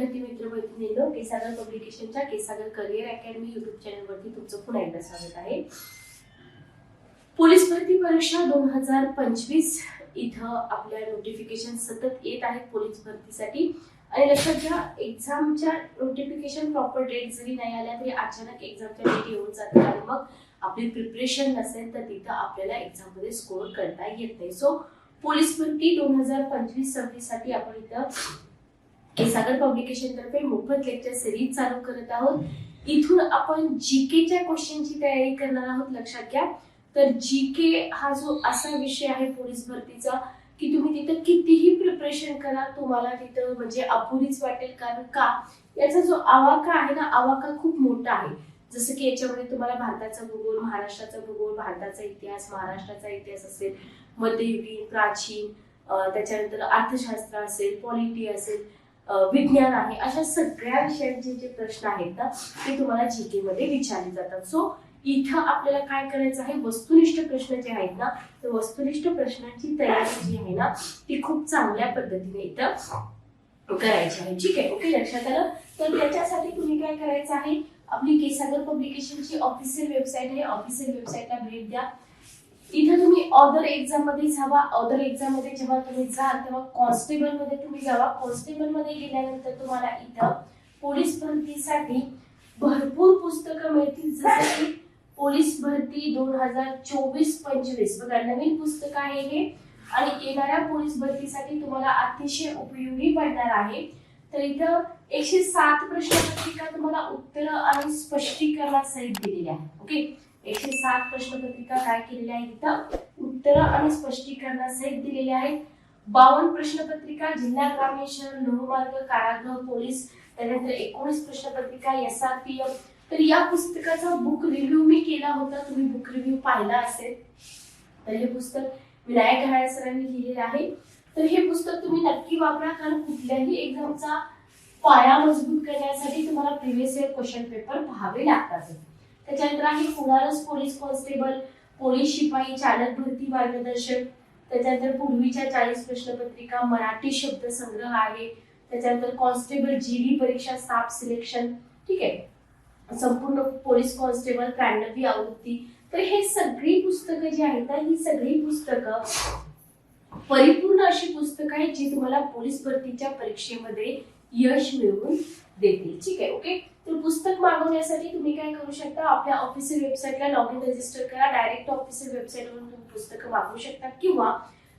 विद्यार्थी मित्र मैत्रिणींनो, केसागर पब्लिकेशनच्या केसागर करिअर अकॅडमी युट्यूब चॅनलवरती तुमचं पुन्हा एकदा स्वागत आहे. पोलीस भरती परीक्षा 2025 इथं आपल्या नोटिफिकेशन सतत येत आहेत पोलीस भरतीसाठी. आणि लक्षात घ्या, एक्झामच्या नोटिफिकेशन प्रॉपर डेट जरी नाही आल्या तरी अचानक एक्झामच्या डेट येऊन जातात आणि मग आपली प्रिपरेशन नसेल तर तिथं आपल्याला एक्झाम मध्ये स्कोर करता येत नाही. सो पोलीस भरती 2025-26 साठी आपण इथं केसागर पब्लिकेशन तर्फे मोफत लेक्चर सिरीज चालू करत आहोत. इथून आपण जीकेच्या क्वेश्चनची तयारी करणार आहोत. लक्षात घ्या, तर जीके हा जो असा विषय आहे पोलीस भरतीचा की तुम्ही तिथं कितीही प्रिपरेशन करा तुम्हाला तिथं म्हणजे अपुरीच वाटेल. कारण का, याचा जो आवाका आहे ना, आवाका खूप मोठा आहे. जसं की याच्यामध्ये तुम्हाला भारताचा भूगोल, महाराष्ट्राचा भूगोल, भारताचा इतिहास, महाराष्ट्राचा इतिहास असेल, मध्ययुगीन, प्राचीन, त्याच्यानंतर अर्थशास्त्र असेल, पॉलिटी असेल, विज्ञान आहे, अशा सगळ्या विषयांचे जे प्रश्न आहेत ना ते तुम्हाला जीके मध्ये विचारले जातात. सो इथं आपल्याला काय करायचं आहे, वस्तुनिष्ठ प्रश्न जे आहेत ना, तर वस्तुनिष्ठ प्रश्नांची तयारी जी आहे ना ती खूप चांगल्या पद्धतीने इथं करायची आहे. ठीक आहे, ओके, लक्षात आलं. तर त्याच्यासाठी तुम्ही काय करायचं आहे, आपली केसागर पब्लिकेशनची ऑफिशियल वेबसाईट आहे, ऑफिशियल वेबसाईटला भेट द्या. इथं तुम्ही ऑदर एक्झाम मध्ये जावा. ऑदर एक्झाम मध्ये जेव्हा तुम्ही जाल तेव्हा कॉन्स्टेबल मध्ये तुम्ही जावा. कॉन्स्टेबल मध्ये गेल्यानंतर तुम्हाला इथं पोलीस भरतीसाठी भरपूर पुस्तकं मिळतील. जसं की पोलीस भरती 2024-25 बघा, नवीन पुस्तक आहे हे आणि येणाऱ्या पोलीस भरतीसाठी तुम्हाला अतिशय उपयोगी पडणार आहे. तर इथं 107 प्रश्नपत्रिका तुम्हाला उत्तर आणि स्पष्टीकरणासहित दिलेली आहे. ओके, 107 प्रश्नपत्रिका काय केलेल्या आहेत, इथं उत्तर आणि स्पष्टीकरणासहित दिलेल्या आहेत. 52 प्रश्नपत्रिका जिल्हा ग्रामीण शहर लोहमार्ग कारागृह पोलीस, त्यानंतर 19 प्रश्नपत्रिका SRPF. तर या पुस्तकाचा बुक रिव्ह्यू मी केला होता, तुम्ही बुक रिव्ह्यू पाहिला असेल. तर हे पुस्तक विनायक घाळे सरांनी लिहिलेले आहे. तर हे पुस्तक तुम्ही नक्की वापरा, कारण कुठल्याही एक्झामचा पाया मजबूत करण्यासाठी तुम्हाला प्रिव्हियस इयर क्वेश्चन पेपर पाहावे लागतात. त्याच्यानंतर आहे होणारच पोलीस कॉन्स्टेबल, पोलीस शिपाई, चालक भरती मार्गदर्शक, त्याच्यानंतर पूर्वीच्या 40 प्रश्नपत्रिका, मराठी शब्द संग्रह आहे, त्याच्यानंतर कॉन्स्टेबल जीडी परीक्षा स्टाफ सिलेक्शन. ठीक आहे, संपूर्ण पोलीस कॉन्स्टेबल 93वी आवृत्ती. तर हे सगळी पुस्तकं जी आहेत ना, ही सगळी पुस्तकं परिपूर्ण अशी पुस्तकं आहेत जी तुम्हाला पोलीस भरतीच्या परीक्षेमध्ये यश मिळवून देतील. ठीक आहे, ओके. तर पुस्तक मागवण्यासाठी तुम्ही काय करू शकता, आपल्या ऑफिशियल वेबसाईटला लॉग इन रजिस्टर करा. डायरेक्ट ऑफिशियल वेबसाईटवरून तुम्ही पुस्तकं मागवू शकता किंवा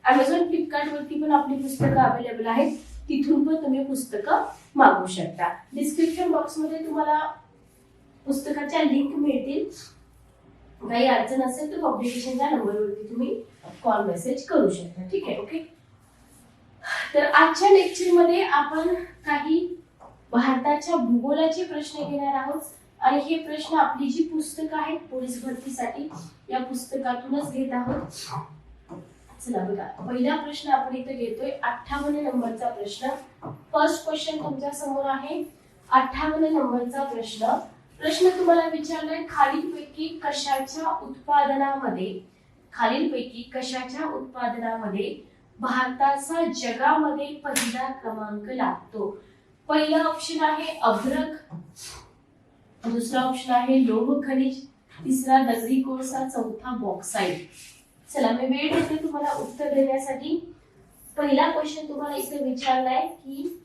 अमेझॉन, फ्लिपकार्ट वरती पण आपली पुस्तकं अवेलेबल आहेत, तिथून पण तुम्ही पुस्तकं मागवू शकता. डिस्क्रिप्शन बॉक्स मध्ये तुम्हाला पुस्तकाच्या लिंक मिळतील. काही अडचण असेल तर पब्लिकेशनच्या नंबरवरती तुम्ही कॉल मेसेज करू शकता. ठीक आहे, ओके. तर आजच्या लेक्चर मध्ये आपण काही भारताच्या भूगोलाचे प्रश्न घेणार आहोत आणि हे प्रश्न आपली जी पुस्तकं आहेत पोलीस भरतीसाठी या पुस्तकातूनच घेत आहोत. चला बघा, पहिला प्रश्न आपण इथे घेतोय 58 नंबरचा प्रश्न. फर्स्ट क्वेश्चन तुमच्या समोर आहे. 58 नंबरचा प्रश्न तुम्हाला विचारलाय, खालीलपैकी कशाच्या उत्पादनामध्ये भारताचा जगामध्ये पहिला क्रमांक लागतो. पहिला ऑप्शन आहे अभ्रक, दुसरा ऑप्शन आहे लोह खनिज, तिसरा दगडी कोळसा, चौथा बॉक्साईट. चला मी वेळ देते तुम्हाला उत्तर देण्यासाठी. पहिला क्वेश्चन तुम्हाला इथे विचारलाय की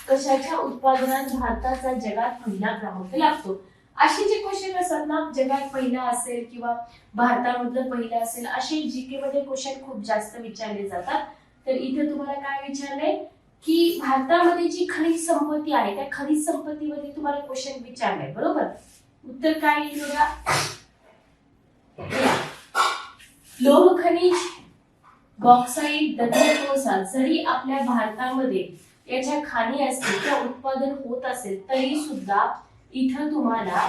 कशाच्या उत्पादनात भारताचा जगात पहिला क्रमांक लागतो. असे जे क्वेश्चन असतात ना, जगात पहिला असेल किंवा भारतामधलं पहिलं असेल, असे जीके मध्ये क्वेश्चन खूप जास्त विचारले जातात. तर इथे तुम्हाला काय विचारलंय की भारतामध्ये जी खनिज संपत्ती आहे त्या खनिज संपत्तीमध्ये तुम्हाला क्वेश्चन विचारलाय, बरोबर. उत्तर काय येईल बघा, लोह खनिज, बॉक्साईट, दगडी कोळसा. जरी आपल्या भारतामध्ये याच्या खाणी असतील किंवा उत्पादन होत असेल तरी सुद्धा इथं तुम्हाला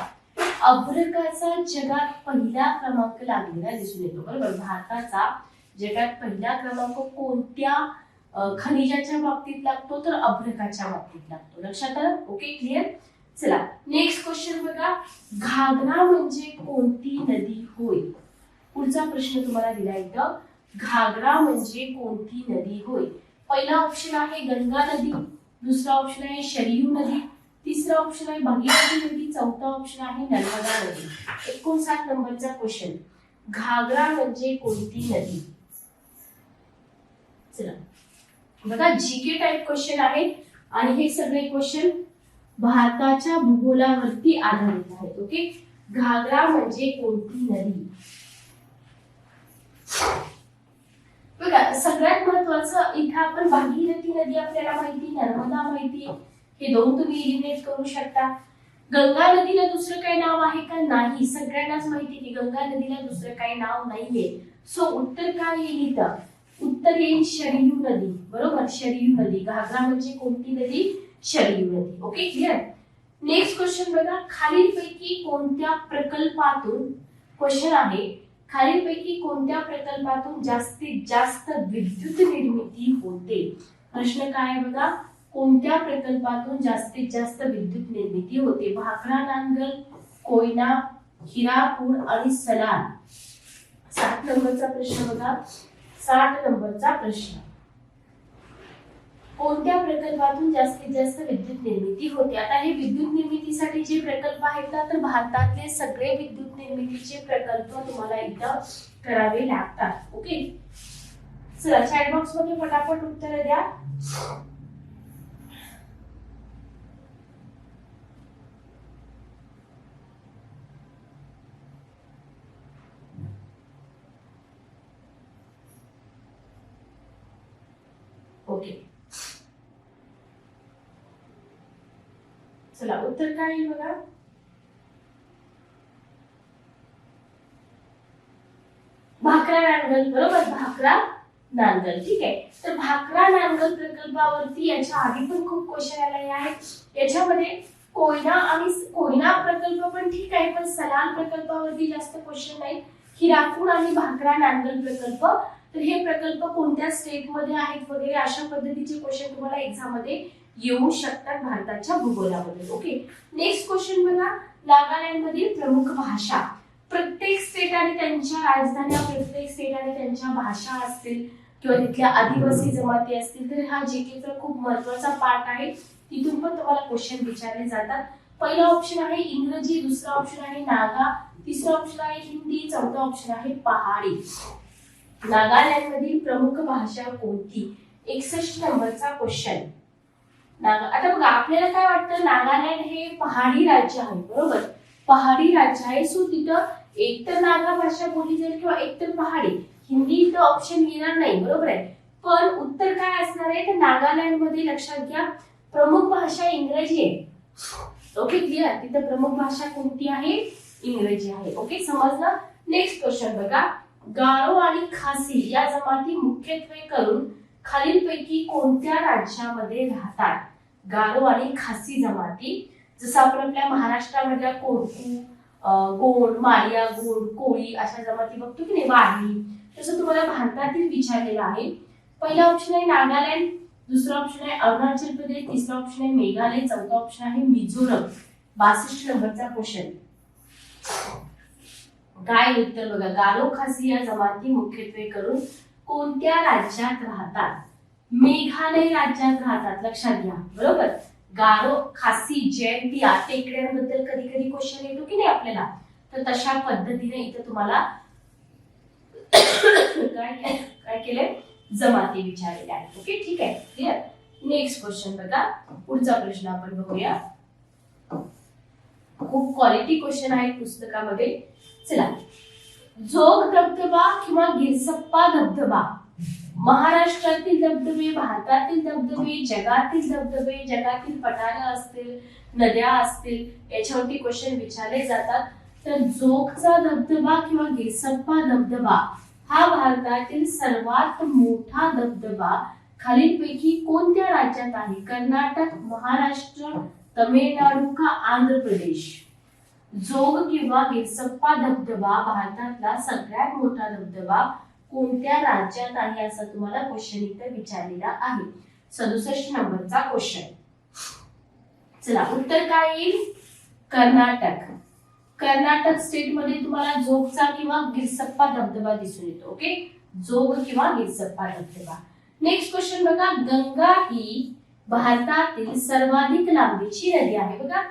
अभ्रकाचा जगात पहिला क्रमांक लागलेला दिसून येतो, बरोबर. भारताचा जगात पहिला क्रमांक कोणत्या खनिजाच्या बाबतीत लागतो, तर अभ्रकाच्या बाबतीत लागतो. लक्षात आलं, ओके, क्लिअर. चला नेक्स्ट क्वेश्चन बघा, घागरा म्हणजे कोणती नदी होय. पुढचा प्रश्न तुम्हाला दिला इथं, घागरा म्हणजे कोणती नदी होय. पहिला ऑप्शन आहे गंगा नदी, दुसरा ऑप्शन आहे शरयू नदी, तिसरा ऑप्शन आहे भागीरथी नदी, चौथा ऑप्शन आहे नर्मदा नदी. 59 नंबरचा क्वेश्चन, घागरा म्हणजे कोणती नदी? चला बघा, जीके टाइप क्वेश्चन आहे आणि हे सगळे क्वेश्चन भारताच्या भूगोलावरती आधारित आहेत. ओके, घागरा म्हणजे कोणती नदी? बघा, सगळ्यात महत्वाचं इथं आपण भागीरथी नदी आपल्याला माहिती, नर्मदा माहिती, हे दोन तुम्ही एलिमिनेट करू शकता. गंगा नदीला दुसरं काही नाव आहे का? नाही. सगळ्यांनाच माहिती की गंगा नदीला दुसरं काही नाव नाहीये. सो उत्तर काय येईल इथं? उत्तर येईल शरयू नदी. बरोबर, शरयू नदी. घागरा म्हणजे कोणती नदी? शरयू नदी. Okay, clear. नेक्स्ट क्वेश्चन बघा, खालीलपैकी कोणत्या प्रकल्पातून, क्वेश्चन आहे, खालीलपैकी कोणत्या प्रकल्पातून जास्तीत जास्त विद्युत निर्मिती होते? प्रश्न काय आहे बघा, कोणत्या प्रकल्पातून जास्तीत जास्त विद्युत निर्मिती होते? भाकरा नांगल, कोयना, हिरापूर आणि सलाल. 60 नंबरचा प्रश्न बघा, 60 नंबरचा प्रश्न, कोणत्या प्रकल्पातून जास्तीत जास्त विद्युत निर्मिती होते? आता हे विद्युत निर्मितीसाठी जे प्रकल्प आहेत ना, तर भारतातले सगळे विद्युत निर्मितीचे प्रकल्प तुम्हाला इथं करावे लागतात. ओके, चला चॅट बॉक्स मध्ये पटापट उत्तर द्या. ओके, चला उत्तर काय येईल बघा, भाकरा नांगल. बरोबर, भाकरा नांगल. ठीक आहे, तर भाकरा नांगल प्रकल्पावरती याच्या आधी पण खूप क्वेश्चन आलेले आहेत. याच्यामध्ये कोयना प्रकल्प पण ठीक आहे, पण सलाल प्रकल्पावरती जास्त क्वेश्चन नाही. हिरापूर आणि भाकरा नांगल प्रकल्प, तर हे प्रकल्प कोणत्या स्टेट मध्ये आहेत वगैरे अशा पद्धतीचे क्वेश्चन तुम्हाला एक्झाम मध्ये येऊ शकतात भारताच्या भूगोलामध्ये. ओके, नेक्स्ट क्वेश्चन बघा, नागालँड मधील प्रमुख भाषा. प्रत्येक स्टेट आणि त्यांच्या राजधान्या, प्रत्येक स्टेट आणि त्यांच्या भाषा असतील किंवा तिथल्या आदिवासी जमाती असतील, तर हा जीकेचा खूप महत्त्वाचा पार्ट आहे. तिथून पण तुम्हाला क्वेश्चन विचारले जातात. पहिला ऑप्शन आहे इंग्रजी, दुसरा ऑप्शन आहे नागा, तिसरा ऑप्शन आहे हिंदी, चौथा ऑप्शन आहे पहाडी. नागालँड मधील प्रमुख भाषा कोणती? 61 नंबरचा क्वेश्चन. आता बघा, आपल्याला काय वाटतं, नागालँड हे पहाडी राज्य आहे. बरोबर, पहाडी राज्य आहे. सो तिथं एक तर नागा भाषा बोलली जाईल किंवा एक तर पहाडी. हिंदी तर ऑप्शन येणार नाही. बरोबर आहे, पण उत्तर काय असणार आहे, तर नागालँड मध्ये लक्षात घ्या प्रमुख भाषा इंग्रजी आहे. Okay, clear. तिथं प्रमुख भाषा कोणती आहे? इंग्रजी आहे. ओके, समजलं. नेक्स्ट क्वेश्चन बघा, गारो आणि खासी या जमाती मुख्यत्वे करून खालीलपैकी कोणत्या राज्यामध्ये राहतात? गारो आणि खासी जमाती, जसं आपण आपल्या महाराष्ट्रामधल्या कोरकू, गोंड, माळिया, गोंड, कोळी अशा जमाती बघतो की नाही, वारली, तसं तुम्हाला भारतातील विचारलेलं आहे. पहिला ऑप्शन आहे नागालँड, दुसरा ऑप्शन आहे अरुणाचल प्रदेश, तिसरा ऑप्शन आहे मेघालय, चौथा ऑप्शन आहे मिझोरम. 62 नंबरचा क्वेश्चन, काय उत्तर बघा, गारो खासी या जमाती मुख्यत्वे करून कोणत्या राज्यात राहतात? मेघालय राज्यात राहतात. लक्षात घ्या. बरोबर, गारो, खासी, जयंतिया टेकड्यांबद्दल कधी कधी क्वेश्चन येतो की नाही आपल्याला, तर तशा पद्धतीने इथं तुम्हाला काय केलंय, जमाती विचारलेल्या आहेत. ओके, ठीक आहे, क्लिअर. नेक्स्ट क्वेश्चन बघा, पुढचा प्रश्न आपण बघूया. खूप क्वालिटी क्वेश्चन आहे पुस्तकामध्ये. चला, जोग धबधबा किंवा गिरसप्पा धबधबा, महाराष्ट्रातील धबधबे, भारतातील धबधबे, जगातील धबधबे, जगातील पठारं असतील, नद्या असतील, याच्यावरती क्वेश्चन विचारले जातात. तर जोगचा धबधबा किंवा गिरसप्पा धबधबा हा भारतातील सर्वात मोठा धबधबा खालीलपैकी कोणत्या राज्यात आहे? कर्नाटक, महाराष्ट्र, तमिळनाडू का आंध्र प्रदेश? जोग किंवा गिरसप्पा धबधबा भारतातला सगळ्यात मोठा धबधबा कोणत्या राज्यात आहे असा तुम्हाला क्वेश्चन इथे विचारलेला आहे. 67 नंबरचा क्वेश्चन. चला, उत्तर काय येईल? कर्नाटक. कर्नाटक स्टेट मध्ये तुम्हाला जोगचा किंवा गिरसप्पा धबधबा दिसून येतो. ओके, जोग किंवा गिरसप्पा धबधबा. नेक्स्ट क्वेश्चन बघा, गंगा ही भारतातील सर्वाधिक लांबीची नदी आहे बघा.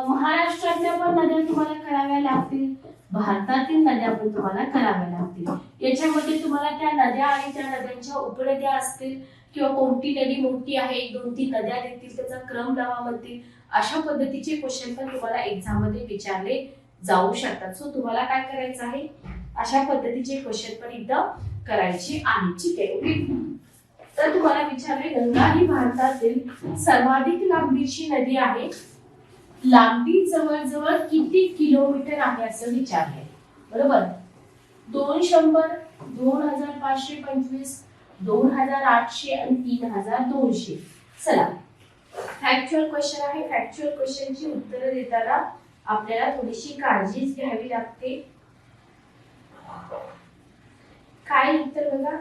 महाराष्ट्रातल्या पण नद्या तुम्हाला कराव्या लागतील, भारतातील नद्या पण तुम्हाला कराव्या लागतील. याच्यामध्ये तुम्हाला त्या नद्या आणि त्या नद्यांच्या उपनद्या असतील किंवा कोणती नदी मोठी आहे, एक दोन तीन नद्या देतील, त्याचा क्रम लावा म्हणतील, अशा पद्धतीचे क्वेश्चन पण तुम्हाला एक्झाम मध्ये विचारले जाऊ शकतात. सो तुम्हाला काय करायचं आहे, अशा पद्धतीचे क्वेश्चन पण एकदा करायचे आहे. ठीक आहे, ओके. तर तुम्हाला विचारले, गंगा ही भारतातील सर्वाधिक लांबीची नदी आहे. लांबी जवळजवळ किती किलोमीटर आहे असं विचारले, बरोबर. 200, 2525, 2800 आणि 3200. चला, फॅक्च्युअल क्वेश्चन आहे. फॅक्च्युअल क्वेश्चनची उत्तरं देताना आपल्याला थोडीशी काळजीच घ्यावी लागते. काय उत्तर बघा,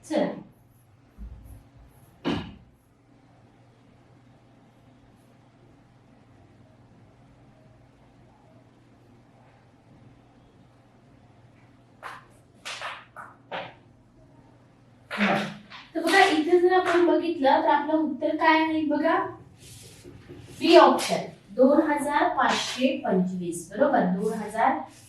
चला तर बघा, इथे जर आपण बघितलं तर आपलं उत्तर काय आहे बघा, बी ऑप्शन 2525, बरोबर.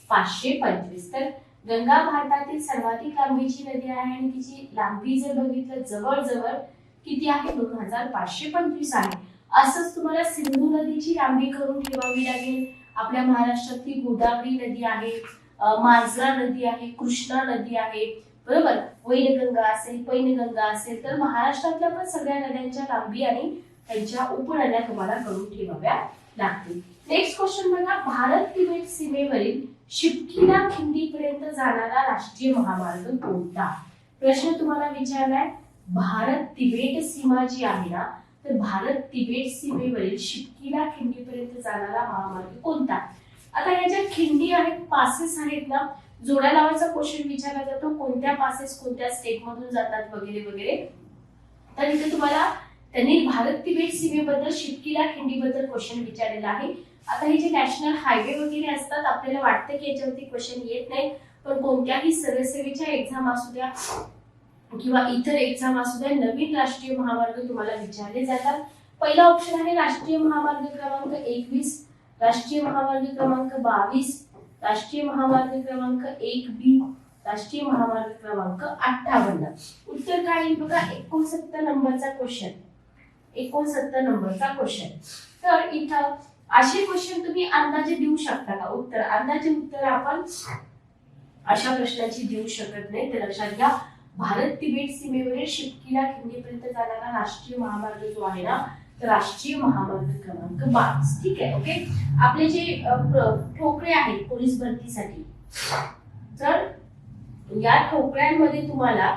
2525. तर गंगा भारतातील सर्वाधिक लांबीची नदी आहे आणि तिची लांबी जर बघितलं जवळजवळ किती आहे, 2525 आहे. असंच तुम्हाला सिंधू नदीची लांबी करून ठेवावी लागेल. आपल्या महाराष्ट्रातली गोदावरी नदी आहे, मांजरा नदी आहे, कृष्णा नदी आहे, बरोबर. वैनगंगा असेल, पैनगंगा असेल, तर महाराष्ट्रातल्या पण सगळ्या नद्यांच्या लांबी आणि त्यांच्या उपनद्या तुम्हाला करून ठेवाव्या लागतील. नेक्स्ट क्वेश्चन बघा, भारत तिबेट सीमेवरील शिपकीला खिंडीपर्यंत जाणारा राष्ट्रीय महामार्ग कोणता? प्रश्न तुम्हाला विचारलाय. भारत तिबेट सीमा जी आहे ना, तर भारत तिबेट सीमेवरील शिपकीला खिंडीपर्यंत जाणारा महामार्ग कोणता? आता या ज्या खिंडी आहेत, पासेस आहेत ना, जोड्या लावायचा क्वेश्चन विचारला जातो, कोणत्या पासेस कोणत्या स्टेट मधून जातात वगैरे वगैरे. तर इथे तुम्हाला त्यांनी भारत तिबेट सीमेबद्दल शिपकीला खिंडीबद्दल क्वेश्चन विचारलेला आहे. आता हे जे नॅशनल हायवे वगैरे असतात, आपल्याला वाटतं की याच्यावरती क्वेश्चन येत नाही, पण कोणत्याही सर्वसेवेच्या एक्झाम असू द्या किंवा इतर एक्झाम असू द्या, नवीन राष्ट्रीय महामार्ग तुम्हाला विचारले जातात. पहिला ऑप्शन आहे राष्ट्रीय महामार्ग क्रमांक 21, राष्ट्रीय महामार्ग क्रमांक 22, राष्ट्रीय महामार्ग क्रमांक 1B, राष्ट्रीय महामार्ग क्रमांक 58. उत्तर काय येईल बघा, 69 नंबरचा क्वेश्चन. 69 नंबरचा क्वेश्चन. तर इथं असे क्वेश्चन तुम्ही अंदाजे देऊ शकता का? उत्तर अंदाजे उत्तर आपण अशा प्रश्नाची देऊ शकत नाही. तर लक्षात घ्या, भारत तिबेट सीमेवरील शिपकीला खिंडीपर्यंत जाणारा राष्ट्रीय महामार्ग जो आहे ना, तर राष्ट्रीय महामार्ग क्रमांक 22. ठीक आहे, ओके. आपले जे ठोकळे आहेत पोलीस भरतीसाठी, तर या ठोकळ्यांमध्ये तुम्हाला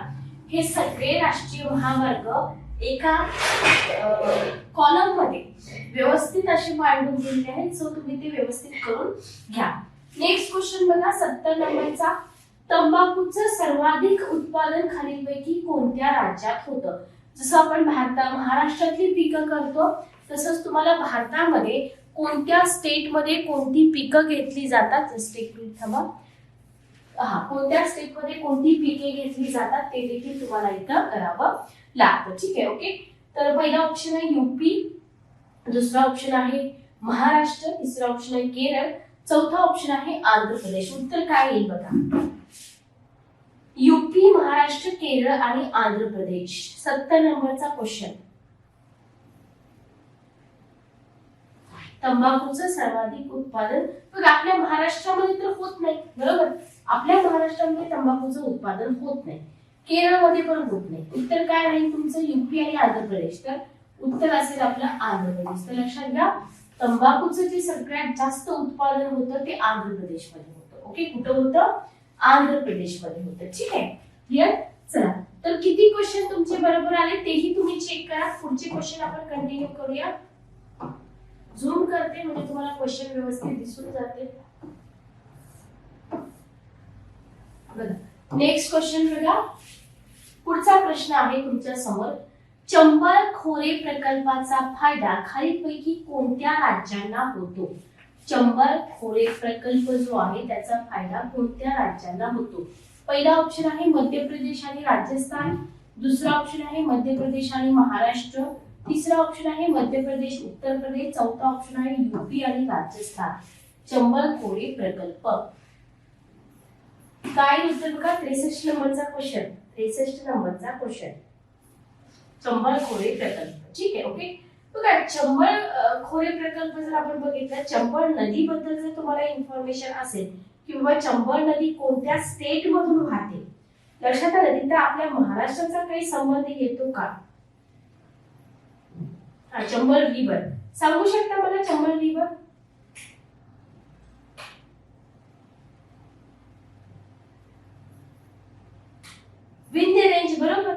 हे सगळे राष्ट्रीय महामार्ग एका कॉलम मध्ये व्यवस्थित असे मांडून दिलेले आहेत. सो तुम्ही ते व्यवस्थित करून घ्या. नेक्स्ट क्वेश्चन बघा, 70 नंबरचा, तंबाखूचं सर्वाधिक उत्पादन खालीलपैकी कोणत्या राज्यात होतं? जसं आपण महाराष्ट्रातली पिकं करतो, तसंच तुम्हाला भारतामध्ये कोणत्या स्टेटमध्ये कोणती पिकं घेतली जातात, कोणत्या स्टेटमध्ये कोणती पिके घेतली जातात ते देखील तुम्हाला इथं करावं लागतं. ठीक आहे, ओके. तर पहिला ऑप्शन आहे यूपी, दुसरा ऑप्शन आहे महाराष्ट्र, तिसरा ऑप्शन आहे केरळ, चौथा ऑप्शन आहे आंध्र प्रदेश. उत्तर काय येईल बघा, यूपी, महाराष्ट्र, केरळ आणि आंध्र प्रदेश. 70 नंबरचा क्वेश्चन. तंबाखूचं सर्वाधिक उत्पादन बघा आपल्या महाराष्ट्रामध्ये तर होत नाही, बरोबर. आपल्या महाराष्ट्रामध्ये तंबाखूचं उत्पादन होत नाही, केरळमध्ये पण होत नाही. उत्तर काय राहील तुमचं, यूपी आणि आंध्र प्रदेश. तर उत्तर असेल आपलं आंध्र प्रदेश. तर लक्षात घ्या, तंबाखूचं जे सगळ्यात जास्त उत्पादन होतं ते आंध्र प्रदेशमध्ये होतं. ओके, कुठं होतं, आंध्र प्रदेशमध्ये होतं. ठीक आहे, क्लिअर. चला, तर किती क्वेश्चन तुमचे बरोबर आले तेही तुम्ही चेक करा. पुढचे क्वेश्चन आपण कंटिन्यू करूया. झूम करते म्हणजे तुम्हाला क्वेश्चन व्यवस्थित दिसून जाते. बघा, नेक्स्ट क्वेश्चन बघा. पुढचा प्रश्न आहे तुमच्या समोर. चंबळ खोरे प्रकल्पाचा फायदा खालीलपैकी कोणत्या राज्यांना होतो? चंबळ खोरे प्रकल्प जो आहे त्याचा फायदा कोणत्या राज्यांना होतो? पहिला ऑप्शन आहे मध्य प्रदेश आणि राजस्थान, दुसरा ऑप्शन आहे मध्य प्रदेश आणि महाराष्ट्र, तिसरा ऑप्शन आहे मध्य प्रदेश उत्तर प्रदेश, चौथा ऑप्शन आहे यूपी आणि राजस्थान. चंबळ खोरे प्रकल्प काय उत्तर बघा. 63 नंबरचा क्वेश्चन, 63 नंबरचा क्वेश्चन. चंबळ खोरे प्रकल्प. ठीक आहे. ओके. बघा चंबळ खोरे प्रकल्प जर आपण बघितलं, चंबळ नदी बद्दल जर तुम्हाला इन्फॉर्मेशन असेल किंवा चंबळ नदी कोणत्या स्टेट मधून वाहते, लक्षात आलं तिथं आपल्या महाराष्ट्राचा काही संबंध येतो का? हा, चंबळ रिव्हर सांगू शकता मला? चंबळ रिव्हर विंध्य रेंज, बरोबर,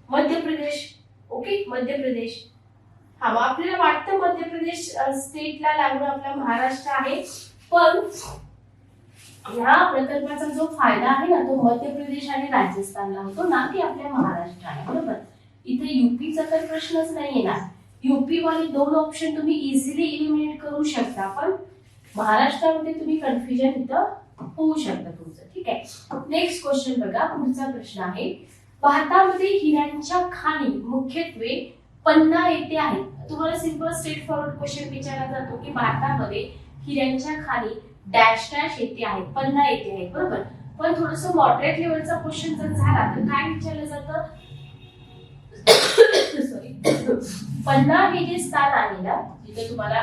मध्य प्रदेश. ओके, मध्य प्रदेश. हा, मग आपल्याला वाटतं मध्य प्रदेश स्टेटला लागून आपला महाराष्ट्र आहे, पण ह्या प्रकल्पाचा जो फायदा आहे ना तो मध्य प्रदेश आणि राजस्थानला होतो, ना की आपल्या महाराष्ट्राला. बरोबर. इथे यूपीचा तर प्रश्नच नाही येणार. यूपी वाले दोन ऑप्शन तुम्ही इझिली इलिमिनेट करू शकता, पण महाराष्ट्रामध्ये तुम्ही कन्फ्युजन इथं होऊ शकतं तुमचं. ठीक आहे. नेक्स्ट क्वेश्चन बघा. पुढचा प्रश्न आहे. भारतामध्ये हिऱ्यांच्या खाणी मुख्यत्वे पन्ना येथे आहेत. तुम्हाला सिंपल स्ट्रेट फॉरवर्ड क्वेश्चन विचारला जातो की भारतामध्ये हिऱ्यांच्या खाणी डॅश डॅश येथे आहेत, पन्ना येथे आहेत, बरोबर. पण थोडस मॉडरेट लेवलचा क्वेश्चन जर झाला तर काय विचारलं जातं? सॉरी, पन्ना हे जे स्थान आहे ना जिथे तुम्हाला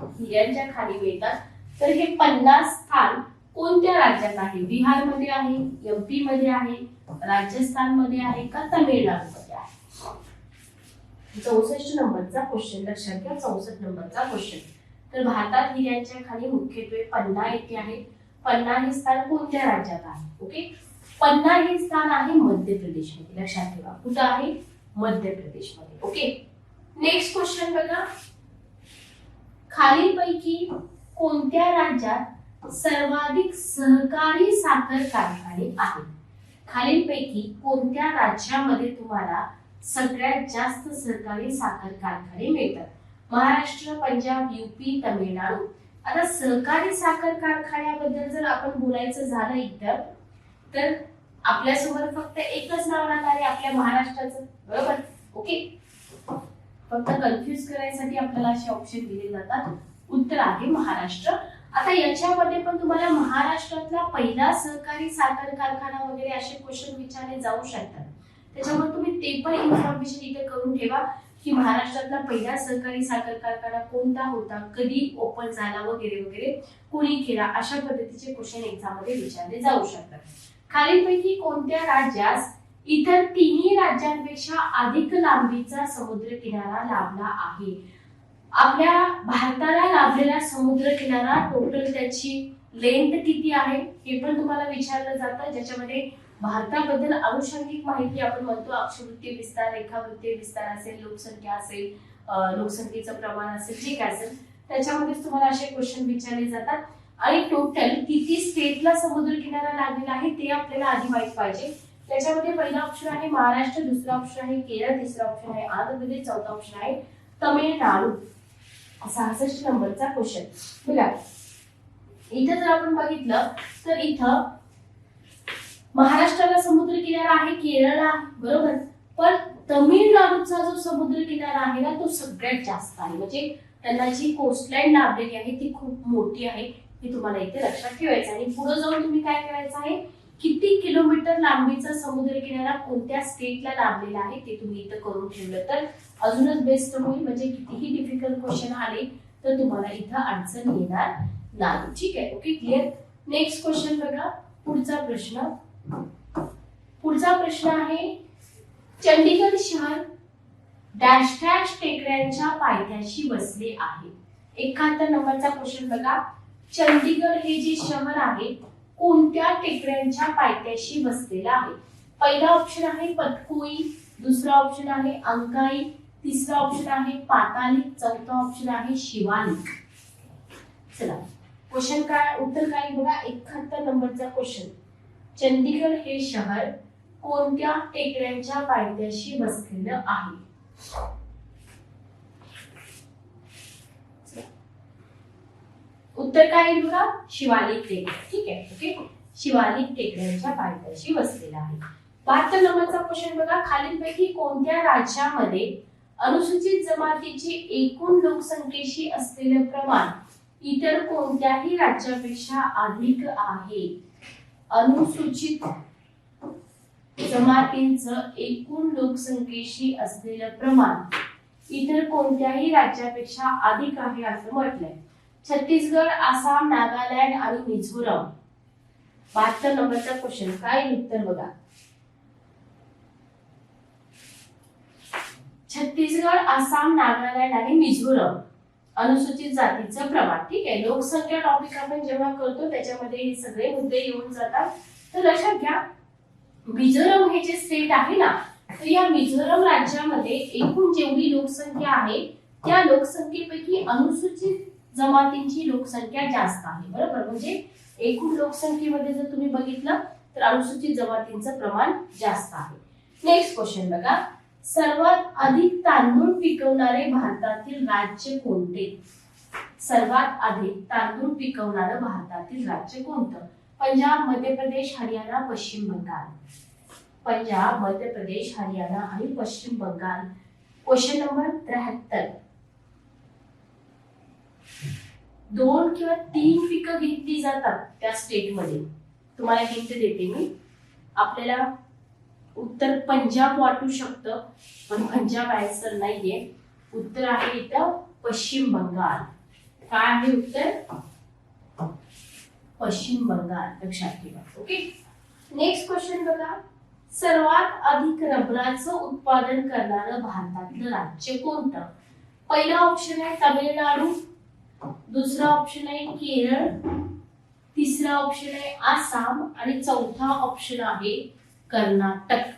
हिऱ्यांच्या खाणी मिळतात, तर हे पन्ना स्थान कोणत्या राज्यात आहे? बिहार मध्ये आहे, एमपी मध्ये आहे, राजस्थान मध्ये आहे का तामिळनाडू मध्ये आहे? 64 नंबरचा क्वेश्चन लक्षात घ्या. 64 नंबरचा क्वेश्चन. तर भारतात हिऱ्यांच्या खाणी मुख्यत्वे पन्ना येथे आहेत. पन्ना हे स्थान कोणत्या राज्यात आहे? ओके, पन्ना हे स्थान आहे मध्य प्रदेश मध्ये. लक्षात ठेवा, कुठं आहे? मध्य प्रदेश मध्ये. ओके. नेक्स्ट क्वेश्चन बघा. खालीलपैकी कोणत्या राज्यात सर्वाधिक सहकारी साखर कारखाने आहेत? खालीलपैकी कोणत्या राज्यामध्ये तुम्हाला सगळ्यात जास्त सहकारी साखर कारखाने मिळतात? महाराष्ट्र, पंजाब, यूपी, तामिळनाडू. आता सहकारी साखर कारखान्याबद्दल जर आपण बोलायचं झालं इथं, तर आपल्यासमोर फक्त एकच नाव राहणार आहे आपल्या महाराष्ट्राचं, बरोबर. ओके, फक्त कन्फ्युज करायसाठी आपल्याला असे ऑप्शन दिले जातात. उत्तर आहे महाराष्ट्र. आता याच्यामध्ये पण तुम्हाला महाराष्ट्रातला पहिला सहकारी साखर कारखाना वगैरे असे क्वेश्चन विचारले जाऊ शकतात. त्याच्यामुळे तुम्ही ते पण इन्फॉर्मेशन इथे करून ठेवा की महाराष्ट्रातला पहिला सहकारी साखर कारखाना कोणता होता, कधी ओपन झाला वगैरे वगैरे, कोणी केला, अशा पद्धतीचे क्वेश्चन एक्झाम मध्ये विचारले जाऊ शकतात. खालीलपैकी कोणत्या राज्यास इतर तिन्ही राज्यांपेक्षा अधिक लांबीचा समुद्र किनारा लाभला आहे? आपल्या भारताला लाभलेला समुद्र किनारा टोटल त्याची लेंथ किती आहे हे पण तुम्हाला विचारलं जातं, ज्याच्यामध्ये भारताबद्दल अनुषंगिक माहिती आपण म्हणतो. अक्षवृत्तीय विस्तार, रेखावृत्तीय विस्तार असेल, लोकसंख्या असेल, लोकसंख्येचं प्रमाण असेल, जे काय असेल त्याच्यामध्येच तुम्हाला असे क्वेश्चन विचारले जातात. आणि टोटल किती स्टेटला समुद्र किनारा लागलेला आहे ते आपल्याला आधी माहित पाहिजे. त्याच्यामध्ये पहिला ऑप्शन आहे महाराष्ट्र, दुसरा ऑप्शन आहे केरळ, तिसरा ऑप्शन आहे आंध्र प्रदेश, चौथा ऑप्शन आहे तमिळनाडू. 66 नंबरचा क्वेश्चन बघा. इथं जर आपण बघितलं तर इथं महाराष्ट्राला समुद्र किनारा आहे, केरळला, बरोबर. पण तमिळनाडूचा जो समुद्र किनारा आहे ना तो सगळ्यात जास्त आहे. म्हणजे त्यांना जी कोस्टलाईन लाभलेली आहे ती खूप मोठी आहे, हे तुम्हाला इथे लक्षात ठेवायचं. आणि पुढे जाऊन तुम्ही काय करायचं आहे, किती किलोमीटर लांबीचा समुद्र किनारा कोणत्या स्टेटला लाभलेला आहे ते तुम्ही इथं करून ठेवलं तर अजूनच बेस्ट होईल. म्हणजे कितीही डिफिकल्ट क्वेश्चन आले तर तुम्हाला इथं अडचण येणार नाही. ठीक आहे. Okay, clear. नेक्स्ट क्वेश्चन बघा. पुढचा प्रश्न आहे. चंडीगड शहर डॅश डॅश टेकड्यांच्या पायथ्याशी वसले आहे. 71 नंबरचा क्वेश्चन बघा. चंडीगड हे जे शहर आहे कोणत्या टेकड्यांच्या पायथ्याशी वसलेला आहे? पहिला ऑप्शन आहे पतकोई, दुसरा ऑप्शन आहे अंकाई, तिसरा ऑप्शन आहे पातालिक, चौथा ऑप्शन आहे शिवालिक. चला क्वेश्चन काय, उत्तर काय बघा. 71 नंबरचा क्वेश्चन. चंदीगड हे शहर कोणत्या टेकड्यांच्या पायथ्याशी वसलेलं आहे? उत्तर काय येईल बघा? शिवालिक टेकड्या. ठीक आहे, ओके. शिवालिक टेकड्यांच्या पायथ्याशी वसलेला आहे. 72 नंबरचा क्वेश्चन बघा. खालीलपैकी कोणत्या राज्यामध्ये अनुसूचित जमातीची एकूण लोकसंख्येशी असलेले प्रमाण इतर कोणत्याही राज्यापेक्षा अधिक आहे? अनुसूचित जमातींचं एकूण लोकसंख्येशी असलेलं प्रमाण इतर कोणत्याही राज्यापेक्षा अधिक आहे असं म्हटलंय. छत्तीसगड, आसाम, नागालँड आणि मिझोरम. 72 नंबरचा क्वेश्चन काय उत्तर बघा. छत्तीसगड, आसाम, नागालँड आणि मिझोरम अनुसूचित जातीचं प्रमाण. ठीक आहे, लोकसंख्या टॉपिक आपण जेव्हा करतो त्याच्यामध्ये हे सगळे मुद्दे येऊन जातात. तर लक्षात घ्या, मिझोरम हे जे स्टेट आहे ना, तर या मिझोरम राज्यामध्ये एकूण जेवढी लोकसंख्या आहे त्या लोकसंख्येपैकी अनुसूचित जमातींची लोकसंख्या जास्त आहे. बरोबर, म्हणजे एकूण लोकसंख्येमध्ये जर तुम्ही बघितलं तर अनुसूचित जमातींचं प्रमाण जास्त आहे. नेक्स्ट क्वेश्चन बघा. सर्वात अधिक तांदूळ पिकवणारे भारतातील राज्य कोणते? सर्वात अधिक तांदूळ पिकवणारं भारतातील राज्य कोणतं? पंजाब, मध्य प्रदेश, हरियाणा, पश्चिम बंगाल. पंजाब, मध्य प्रदेश, हरियाणा आणि पश्चिम बंगाल. Question number 73. 2 किंवा 3 पिकं घेतली जातात त्या स्टेट मध्ये. तुम्हाला हिंट देते मी. आपल्याला उत्तर पंजाब वाटू शकतं, पण पंजाब आन्सर नाहीये. उत्तर आहे इथं पश्चिम बंगाल. काय आहे उत्तर? पश्चिम बंगाल. लक्षात ठेवा, ओके. नेक्स्ट क्वेश्चन बघा. सर्वात अधिक रबराचं उत्पादन करणारं भारतातलं राज्य कोणतं? पहिला ऑप्शन आहे तामिळनाडू, दुसरा ऑप्शन आहे केरळ, तिसरा ऑप्शन आहे आसाम आणि चौथा ऑप्शन आहे कर्नाटक.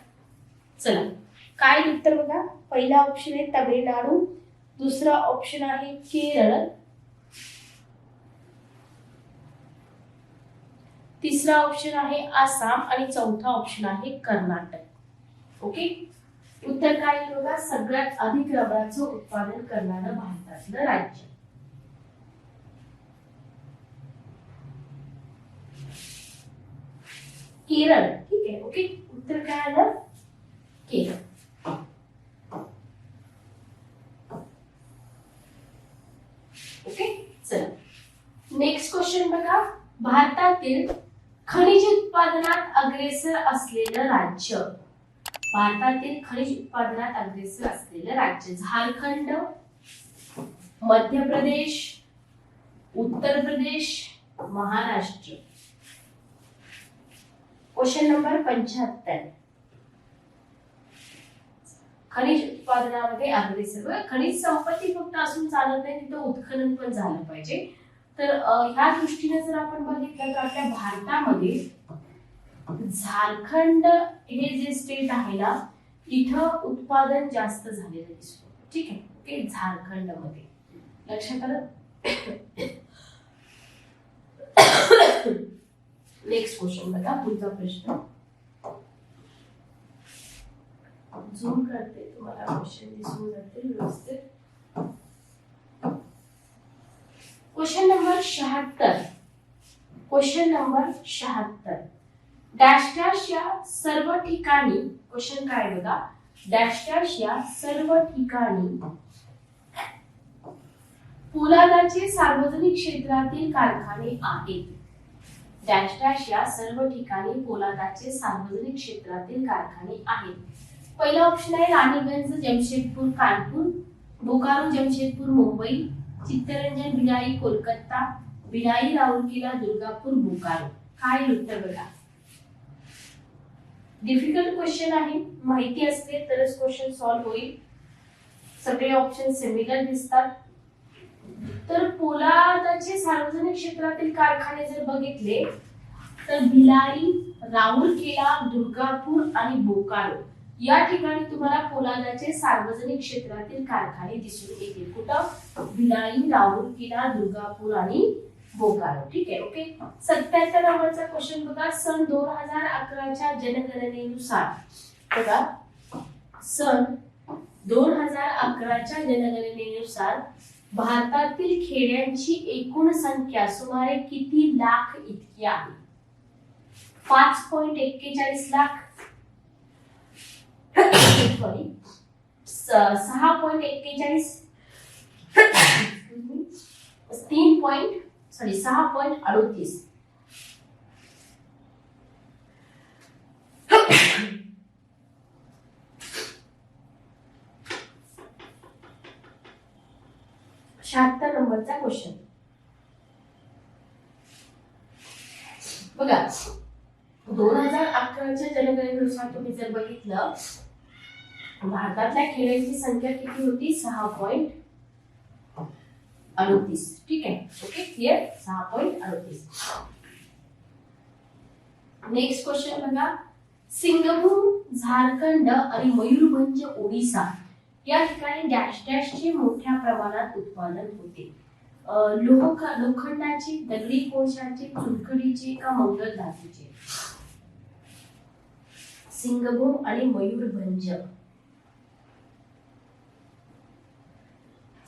चला, काय उत्तर बघा. पहिला ऑप्शन आहे तामिळनाडू, दुसरा ऑप्शन आहे केरळ, तिसरा ऑप्शन आहे आसाम आणि चौथा ऑप्शन आहे कर्नाटक. ओके, उत्तर काय आहे बघा. सगळ्यात अधिक रबराचं उत्पादन करणारं भारतातलं राज्य केरळ. ठीक आहे, ओके. उत्तर काय आलं? केरळ. ओके, चला नेक्स्ट क्वेश्चन बघा. भारतातील खनिज उत्पादनात अग्रेसर असलेलं राज्य. भारतातील खनिज उत्पादनात अग्रेसर असलेलं राज्य. झारखंड, मध्य प्रदेश, उत्तर प्रदेश, महाराष्ट्र. Question number 75. खनिज उत्पादनामध्ये अग्रेसर. खनिज संपत्ती फक्त असून चालत नाही, तिथं उत्खनन पण झालं पाहिजे. तर ह्या दृष्टीने जर आपण बघितलं तर आपल्या भारतामध्ये झारखंड हे जे स्टेट आहे ना, इथं उत्पादन जास्त झालेलं दिसतो. ठीक आहे, ओके. झारखंड मध्ये लक्षात आलं. नेक्स्ट क्वेश्चन बघा. पुढचा प्रश्न झूम करते, तुम्हाला क्वेश्चन दिसून जातील व्यवस्थित. Question number 76. Question number 76. Dash dash या सर्व ठिकाणी. क्वेश्चन काय बघा. डॅश डॅश या सर्व ठिकाणी पोलादाचे सार्वजनिक क्षेत्रातील कारखाने आहेत. डॅश डॅश या सर्व ठिकाणी पोलादाचे सार्वजनिक क्षेत्रातील कारखाने आहेत. पहिला ऑप्शन आहे राणीगंज, जमशेदपूर, कानपूर, बोकारो, जमशेदपूर, मुंबई, चित्तरंजन, भिलाई, कोलकाता, भिलाई, राउरकेला, दुर्गापूर, बोकारो. काय उत्तर बघा. डिफिकल्ट क्वेश्चन आहे, माहिती असते तरच क्वेश्चन सॉल्व्ह होईल. सगळे ऑप्शन सिमिलर दिसतात. तर पोलादाचे सार्वजनिक क्षेत्रातील कारखाने जर बघितले तर भिलाई, राउरकेला, दुर्गापूर आणि बोकारो या ठिकाणी तुम्हाला पोलादाचे सार्वजनिक क्षेत्रातील कारखाने दिसून येतील. कुठं? भिलाई, राउरकेला, दुर्गापूर आणि बोकारो. ठीक आहे. ओके. 77 नंबरचा क्वेश्चन बघा. सन 2011च्या जनगणनेनुसार बघा, सन 2011च्या जनगणनेनुसार भारतातील खेड्यांची एकूण संख्या सुमारे किती लाख इतकी आहे? 5.41 लाख, सॉरी 6.41, 6.38. शहात्तर नंबरचा क्वेश्चन बघा. 2011च्या जनगणनेनुसार तुम्ही जर बघितलं, भारतातल्या खेड्यांची संख्या किती होती? 6.38. ठीक आहे. ओके. क्लिअर. 6.38. नेक्स्ट क्वेश्चन बघा. सिंगभूम, झारखंड आणि मयूरभंज, ओडिसा या ठिकाणी डॅश डॅशचे मोठ्या प्रमाणात उत्पादन होते. लोखंडाची, दगडी कोळशाची, चुनखडीची का मंगल धातूचे? सिंगभूम आणि मयूरभंज.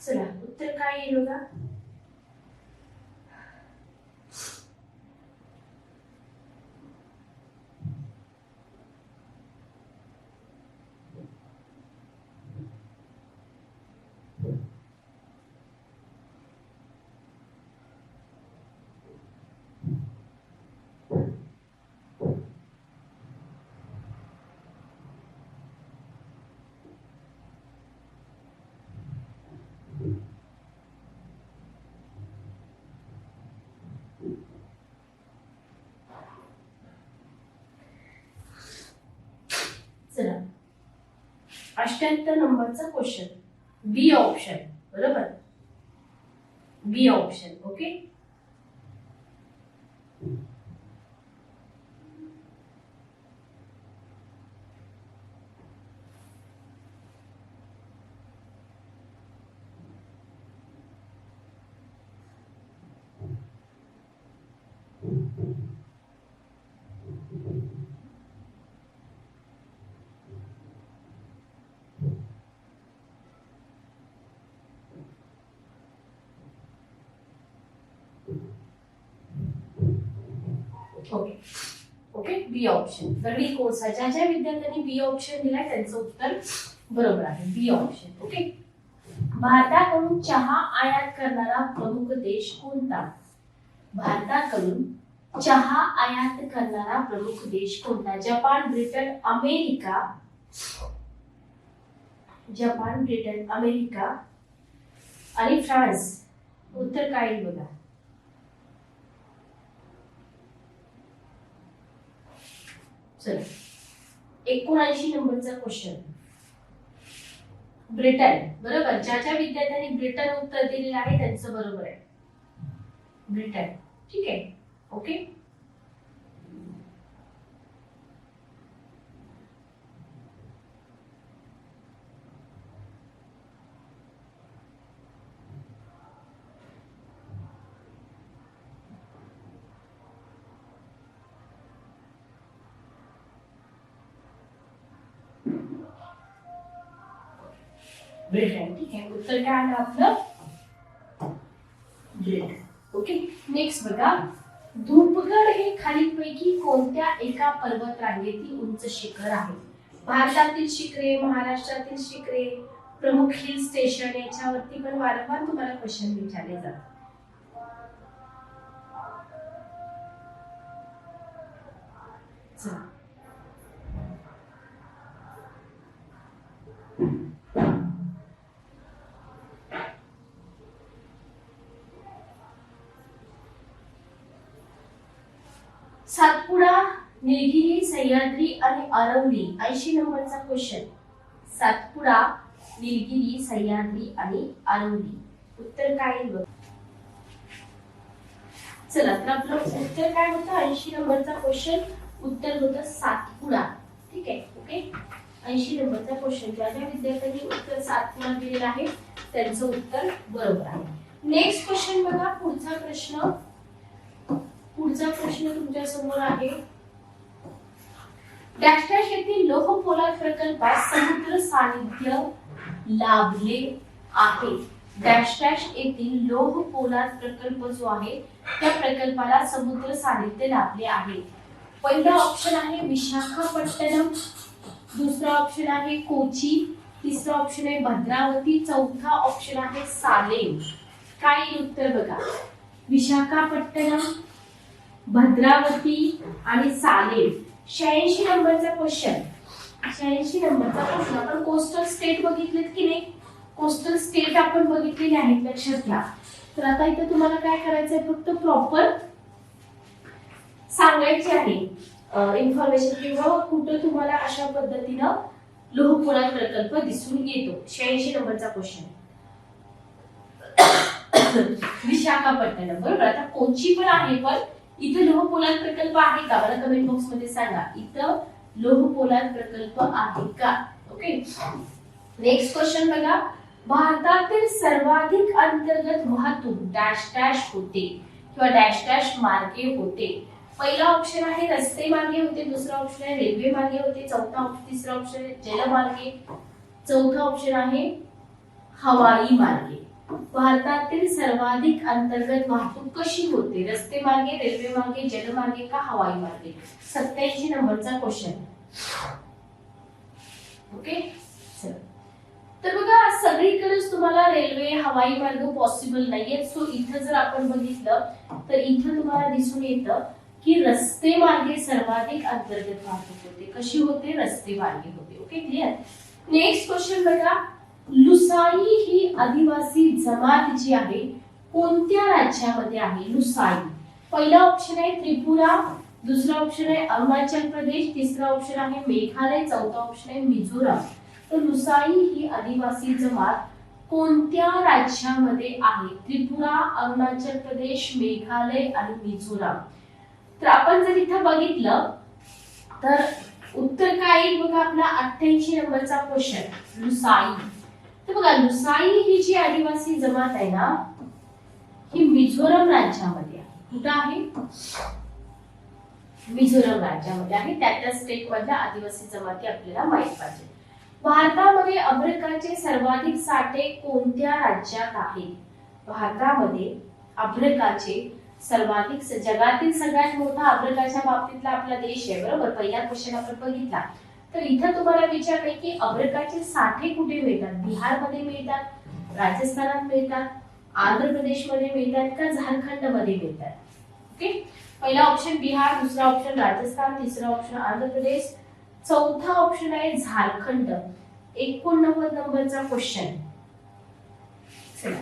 चला उत्तर काय येईल बघा. चला 78 नंबरचा क्वेश्चन. बी ऑप्शन. बरोबर. बी ऑप्शन. ओके. ओके. ओके. बी ऑप्शन. दगडी कोळसा. ज्या ज्या विद्यार्थ्यांनी बी ऑप्शन दिलाय त्यांचं उत्तर बरोबर आहे. बी ऑप्शन. ओके. भारताकडून चहा आयात करणारा प्रमुख देश कोणता? भारताकडून चहा आयात करणारा प्रमुख देश कोणता? Japan, Britain, America. Japan, Britain, America आणि फ्रान्स. उत्तर काय येईल बघा. चला 79 नंबरचा क्वेश्चन. ब्रिटन. बरोबर. ज्या ज्या विद्यार्थ्यांनी ब्रिटन उत्तर दिलेलं आहे त्यांचं बरोबर आहे. ब्रिटन. ठीक आहे. ओके. ब्रिटन. ठीक आहे. उत्तर काय आलं आपलं? ब्रिटन. ओके. नेक्स्ट बघा. धूपगड हे खालीलपैकी कोणत्या एका पर्वत रांगेतील उंच शिखर आहे? भारतातील शिखरे, महाराष्ट्रातील शिखरे, प्रमुख हिल स्टेशन याच्यावरती पण वारंवार तुम्हाला क्वेश्चन विचारले जातात. सातपुडा, निलगिरी, सह्याद्री आणि अरवली. 80 नंबरचा क्वेश्चन. सातपुडा, निलगिरी, सह्याद्री आणि अरवली. उत्तर काय येईल? चला तर आपलं उत्तर काय होतं? 80 नंबरचा क्वेश्चन उत्तर होतं सातपुडा. ठीक आहे. ओके. 80 नंबरचा क्वेश्चन. ज्या ज्या विद्यार्थ्यांनी उत्तर सातपुडा दिलेलं आहे त्यांचं उत्तर बरोबर आहे. नेक्स्ट क्वेश्चन बघा. पुढचा प्रश्न पुढचा प्रश्न तुमच्या समोर आहे. डॅश डॅश येथील लोह पोलाद प्रकल्पात समुद्र सानिध्य लाभले आहे. डॅश डॅश येथील लोह पोलाद प्रकल्प जो आहे त्या प्रकल्पाला समुद्र सानिध्य लाभले आहे. पहिला ऑप्शन आहे विशाखापट्टणम, दुसरा ऑप्शन आहे कोची, तिसरा ऑप्शन आहे भद्रावती, चौथा ऑप्शन आहे सालेम. काय येईल उत्तर बघा. विशाखापट्टणम, भद्रावती आणि सालेम. 86 नंबरचा क्वेश्चन. 86 नंबरचा प्रश्न. आपण कोस्टल स्टेट बघितलेत की नाही? कोस्टल स्टेट आपण बघितलेले आहेत, लक्षात घ्या. तर आता इथे तुम्हाला काय करायचंय, फक्त प्रॉपर सांगायचे आहे इन्फॉर्मेशन किंवा कुठं तुम्हाला अशा पद्धतीनं लोह पोलाद प्रकल्प दिसून येतो. 86 नंबरचा क्वेश्चन. विशाखापट्टणम बरोबर. आता कोची पण आहे, पण इथे लोह पोलाद प्रकल्प आहे का? मला कमेंट बॉक्स मध्ये सांगा, इथं लोह पोलाद प्रकल्प आहे का? ओके. नेक्स्ट क्वेश्चन बघा. भारतातील सर्वाधिक अंतर्गत वाहतूक डॅश डॅश होते किंवा डॅश डॅश मार्गे होते. पहिला ऑप्शन आहे रस्ते मार्गे होते, दुसरा ऑप्शन आहे रेल्वे मार्गे होते, तिसरा ऑप्शन आहे जलमार्गे, चौथा ऑप्शन आहे हवाई मार्गे. भारतातील सर्वाधिक अंतर्गत वाहतूक कशी होते? रस्ते मार्गे, रेल्वे मार्गे, जलमार्गे का हवाई मार्गे? 87 नंबरचा क्वेश्चन. ओके. तर बघा, सगळीकडेच तुम्हाला रेल्वे हवाई मार्ग पॉसिबल नाहीये. सो इथं जर आपण बघितलं तर इथं तुम्हाला दिसून येतं की रस्ते मार्गे सर्वाधिक अंतर्गत वाहतूक होते. कशी होते? रस्ते मार्गे होते. Okay, clear. नेक्स्ट क्वेश्चन बघा. लुसाई ही आदिवासी जमात जी आहे कोणत्या राज्यामध्ये आहे? लुसाई. पहिला ऑप्शन आहे त्रिपुरा, दुसरा ऑप्शन आहे अरुणाचल प्रदेश, तिसरा ऑप्शन आहे मेघालय, चौथा ऑप्शन आहे मिझोराम. तर लुसाई ही आदिवासी जमात कोणत्या राज्यामध्ये आहे? त्रिपुरा, अरुणाचल प्रदेश, मेघालय आणि मिझोराम. तर आपण जर इथं बघितलं तर उत्तर काय येईल बघा आपला. 88 नंबरचा क्वेश्चन, लुसाई. तर बघा, लुसाई ही जी आदिवासी जमात आहे ना, ही मिझोराम राज्यामध्ये आहे. कुठं आहे? मिझोराम राज्यामध्ये आहे. त्या स्टेट मधल्या आदिवासी जमाती आपल्याला माहित पाहिजे. भारतामध्ये अभ्रकाचे सर्वाधिक साठे कोणत्या राज्यात आहेत? भारतामध्ये अभ्रकाचे सर्वाधिक, जगातील सगळ्यात मोठा अभ्रकाच्या बाबतीतला आपला देश आहे बरोबर. पहिला क्वेश्चन आपण बघितला. तर इथं तुम्हाला विचारलंय की अभ्रकाचे साठे कुठे मिळतात? बिहार मध्ये मिळतात, राजस्थानात मिळतात, आंध्र प्रदेश मध्ये मिळतात का झारखंड मध्ये मिळतात? ओके. पहिला ऑप्शन बिहार, दुसरा ऑप्शन राजस्थान, तिसरा ऑप्शन आंध्र प्रदेश, चौथा ऑप्शन आहे झारखंड. 89 नंबरचा क्वेश्चन. चला,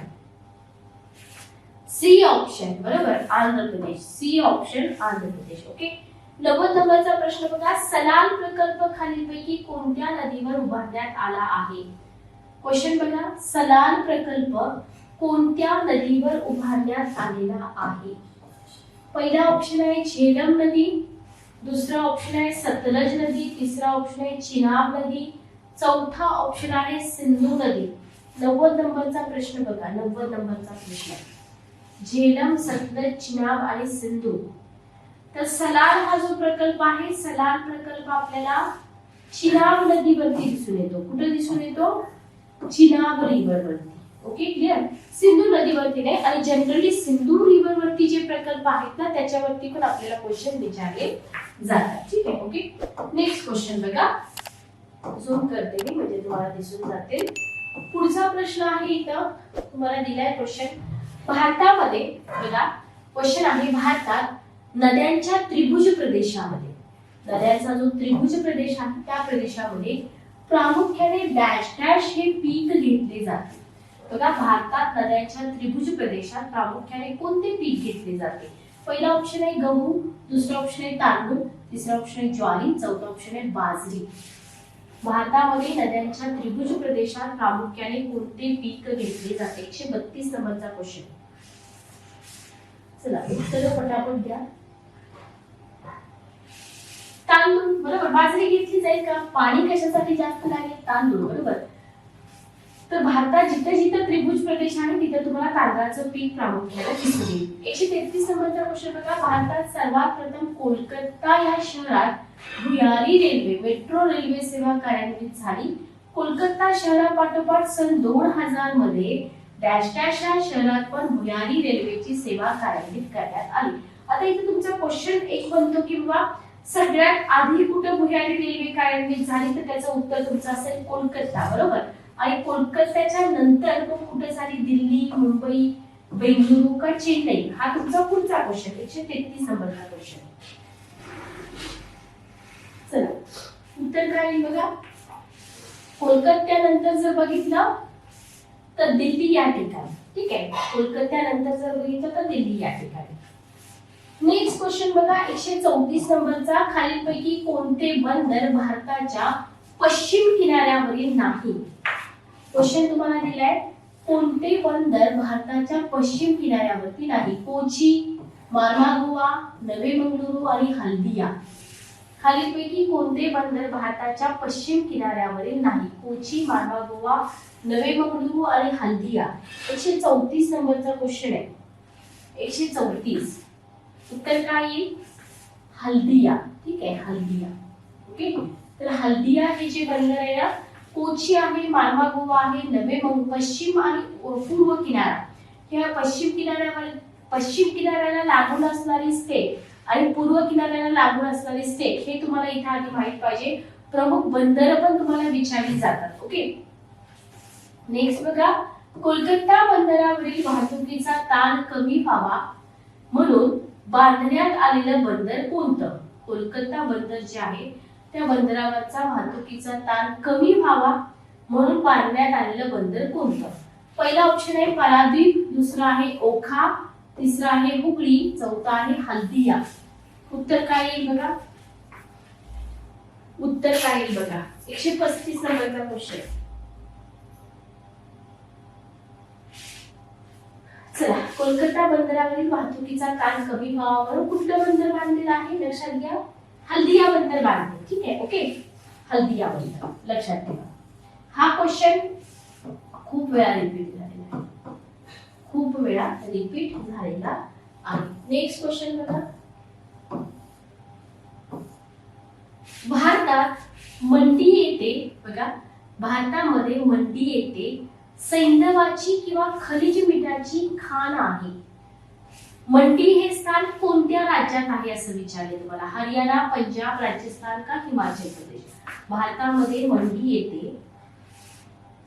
सी ऑप्शन बरोबर, Andhra Pradesh. C option Andhra Pradesh. Okay. 90 नंबरचा प्रश्न बघा. सलाल प्रकल्प खालीलपैकी कोणत्या नदीवर उभारण्यात आला आहे? क्वेश्चन बघा. सलाल प्रकल्प कोणत्या नदीवर उभारण्यात आलेला आहे? पहिला ऑप्शन आहे झेलम नदी, दुसरा ऑप्शन आहे सतलज नदी, तिसरा ऑप्शन आहे चिनाब नदी, चौथा ऑप्शन आहे सिंधू नदी. 90 नंबरचा प्रश्न बघा. 90 नंबरचा प्रश्न. झेलम, सतलज, चिनाब आणि सिंधू. तर सलाल हा जो प्रकल्प आहे, सलाल प्रकल्प आपल्याला चिनाब नदीवरती दिसून येतो. कुठे दिसून येतो? चिनाब रिव्हर वरती. Okay, clear. सिंधू नदीवरती नाही. आणि जनरली सिंधू रिव्हर वरती जे प्रकल्प आहेत ना, त्याच्यावरती पण आपल्याला क्वेश्चन विचारले जातात. ठीक आहे. ओके. नेक्स्ट क्वेश्चन बघा. झूम करते मी म्हणजे तुम्हाला दिसून जातील. पुढचा प्रश्न आहे, इथं तुम्हाला दिलाय क्वेश्चन. भारतामध्ये बघा, क्वेश्चन आहे भारतात नद्यांच्या त्रिभुज प्रदेशामध्ये, नद्यांचा जो त्रिभुज प्रदेश आहे त्या प्रदेशामध्ये प्रामुख्याने डॅश डॅश हे पीक घेतले जाते. बघा, भारतात नद्यांच्या त्रिभुज प्रदेशात प्रामुख्याने कोणते पीक घेतले जाते? पहिला ऑप्शन आहे गहू, दुसरा ऑप्शन आहे तांदूळ, तिसरा ऑप्शन आहे ज्वारी, चौथा ऑप्शन आहे बाजरी. भारतामध्ये नद्यांच्या त्रिभुज प्रदेशात प्रामुख्याने कोणते पीक घेतले जाते? 132 नंबरचा क्वेश्चन. चला, उत्तर पटापट द्या. तांदूळ बरोबर. बाजरी घेतली जाईल का? पाणी कशासाठी जास्त लागेल? तांदूळ बरोबर. तर भारतात जिथे जिथे त्रिभुज प्रदेश आहे तिथे तुम्हाला तांदळाचं पीक प्रामुख्याने दिसून येईल. 133 नंबरचा क्वेश्चन बघा. भारतात सर्वात प्रथम कोलकाता या शहरात भुयारी रेल्वे मेट्रो रेल्वे सेवा कार्यान्वित झाली. कोलकाता शहरापाठोपाठ सन 2000 मध्ये डॅश डॅश या शहरात पण भुयारी रेल्वेची सेवा कार्यान्वित करण्यात आली. आता इथे तुमचा क्वेश्चन एक बनतो की बाबा सगळ्यात आधी कुठे भुयारी रेल्वे कार्यान्वित झाली, तर त्याचं उत्तर तुमचं असेल कोलकाता, बरोबर. आणि कोलकात्याच्या नंतर तो कुठे झाली, दिल्ली, मुंबई, बेंगळुरू का चेन्नई, हा तुमचा पुढचा क्वेश्चन 133 नंबरचा क्वेश्चन. चला उत्तर काय आहे बघा. कोलकात्यानंतर जर बघितलं तर दिल्ली या ठिकाणी, ठीक आहे. कोलकात्यानंतर जर बघितलं तर दिल्ली या ठिकाणी. नेक्स्ट क्वेश्चन बघा 134 नंबरचा. खालीलपैकी कोणते बंदर भारताच्या पश्चिम किनाऱ्यावरील नाही. क्वेश्चन तुम्हाला दिलाय कोणते बंदर भारताच्या पश्चिम किनाऱ्यावरती नाही. कोची, मार्मागोवा, नवे मंगळुरू आणि हल्दिया. खालीलपैकी कोणते बंदर भारताच्या पश्चिम किनाऱ्यावरील नाही. कोची, मार्मागोवा, नवे मंगळुरू आणि हल्दिया. 134 नंबरचा क्वेश्चन आहे. 134 उत्तर काय येईल, हल्दिया, ठीक आहे. हल्दिया, ओके. तर हल्दिया हे जे बंदर आहे ना, कोची आहे, मार्मागोवा आहे, नवे पश्चिम आणि पूर्व किनारा, किंवा पश्चिम किनाऱ्याला लागून असणारी स्टेट आणि पूर्व किनाऱ्याला लागून असणारी स्टेट हे तुम्हाला इथे आधी माहित पाहिजे. प्रमुख बंदर पण तुम्हाला विचारली जातात, ओके. नेक्स्ट बघा. कोलकाता बंदरावरील वाहतुकीचा ताण कमी व्हावा म्हणून बांधण्यात आलेलं बंदर कोणतं. कोलकाता बंदर जे आहे त्या बंदरावरचा वाहतुकीचा ताण कमी व्हावा म्हणून बांधण्यात आलेलं बंदर कोणतं. पहिला ऑप्शन आहे पारादीप, दुसरा आहे ओखा, तिसरा आहे हुगळी, चौथा आहे हल्दिया. उत्तर काय येईल बघा. उत्तर काय येईल बघा. 135 नंबरचा क्वेश्चन. चला कोलकाता बंदरावरील वाहतुकीचा ताण कमी व्हावा म्हणून कुठलं बंदर बांधलेलं आहे लक्षात घ्या. हल्दिया बंदर बांधले, ठीक आहे, ओके. हल्दिया बंदर लक्षात ठेवा. हा क्वेश्चन खूप वेळा रिपीट झालेला आहे, खूप वेळा रिपीट झालेला आहे. नेक्स्ट क्वेश्चन बघा. भारतात मंडी येथे बघा, भारतामध्ये मंडी येथे सैंधवाची किंवा खनिज मिठाची खाण आहे. मंडी हे स्थान कोणत्या राज्यात आहे असं विचारले तुम्हाला. हरियाणा, पंजाब, राजस्थान का हिमाचल प्रदेश. भारतामध्ये मंडी येथे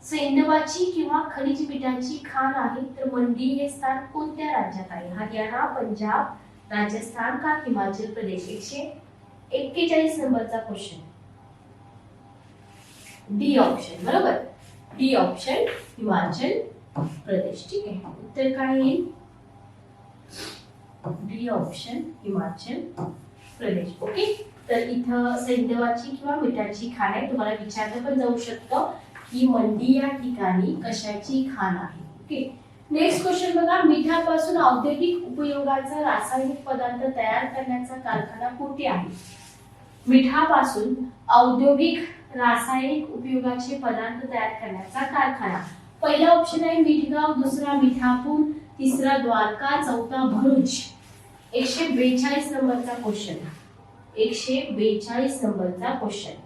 सैंधवाची किंवा खनिज मिठाची खाण आहे, तर मंडी हे स्थान कोणत्या राज्यात आहे. हरियाणा, पंजाब, राजस्थान का हिमाचल प्रदेश. 141 नंबरचा क्वेश्चन. डी ऑप्शन, बरोबर. डी ऑप्शन हिमाचल प्रदेश, ठीक आहे. उत्तर काय येईल. D option Himachal Pradesh, okay. तर इथं सैंधवाची किंवा मिठाची खाण आहे. तुम्हाला विचारलं पण जाऊ शकतं की मंडी या ठिकाणी कशाची खाण आहे, ओके. नेक्स्ट क्वेश्चन बघा. मिठापासून औद्योगिक उपयोगाचा रासायनिक पदार्थ तयार करण्याचा कारखाना कुठे आहे. मिठापासून औद्योगिक रासायनिक उपयोगाचे पदार्थ तयार करण्याचा कारखाना. पहिला ऑप्शन आहे मिठगाव, दुसरा मिठापूर, तिसरा द्वारका, चौथा भरूच. 142 नंबरचा क्वेश्चन. 142 नंबरचा क्वेश्चन.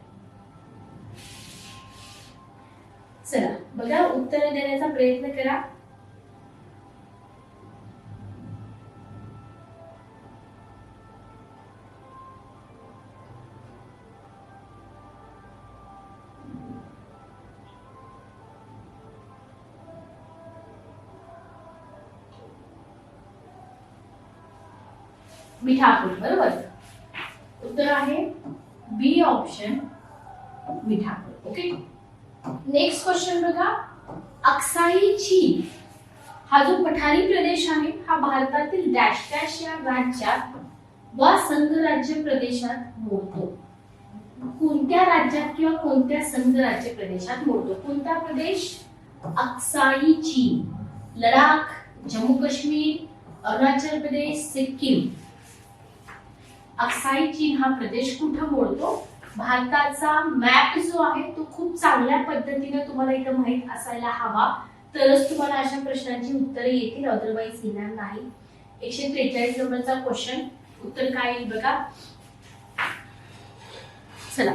चला बघा उत्तर देण्याचा प्रयत्न करा. मिठापूर, बरोबर. उत्तर आहे बी ऑप्शन मिठापूर, ओके. नेक्स्ट क्वेश्चन बघा. अक्साई चीन हा जो पठारी प्रदेश आहे हा भारतातील डॅश डॅश या राज्यात व संघराज्य प्रदेशात मोडतो. कोणत्या राज्यात किंवा कोणत्या संघराज्य प्रदेशात मोडतो. कोणता प्रदेश. अक्साई चीन. लडाख, जम्मू काश्मीर, अरुणाचल प्रदेश, सिक्कीम. अक्साई चीन हा प्रदेश कुठं मोडतो. भारताचा मॅप जो आहे तो खूप चांगल्या पद्धतीने तुम्हाला इथं माहित असायला हवा, तरच तुम्हाला अशा प्रश्नांची उत्तरे येतील, अदरवाईज येणार नाही. 143 नंबरचा क्वेश्चन, उत्तर काय येईल बघा. चला,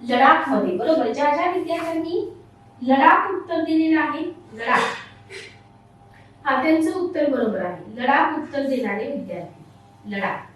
लडाख मध्ये, बरोबर, ज्या ज्या विद्यार्थ्यांनी लडाख उत्तर दिलेलं आहे, लडाख, हा त्यांचं उत्तर बरोबर आहे. लडाख उत्तर देणारे विद्यार्थी, लडाख.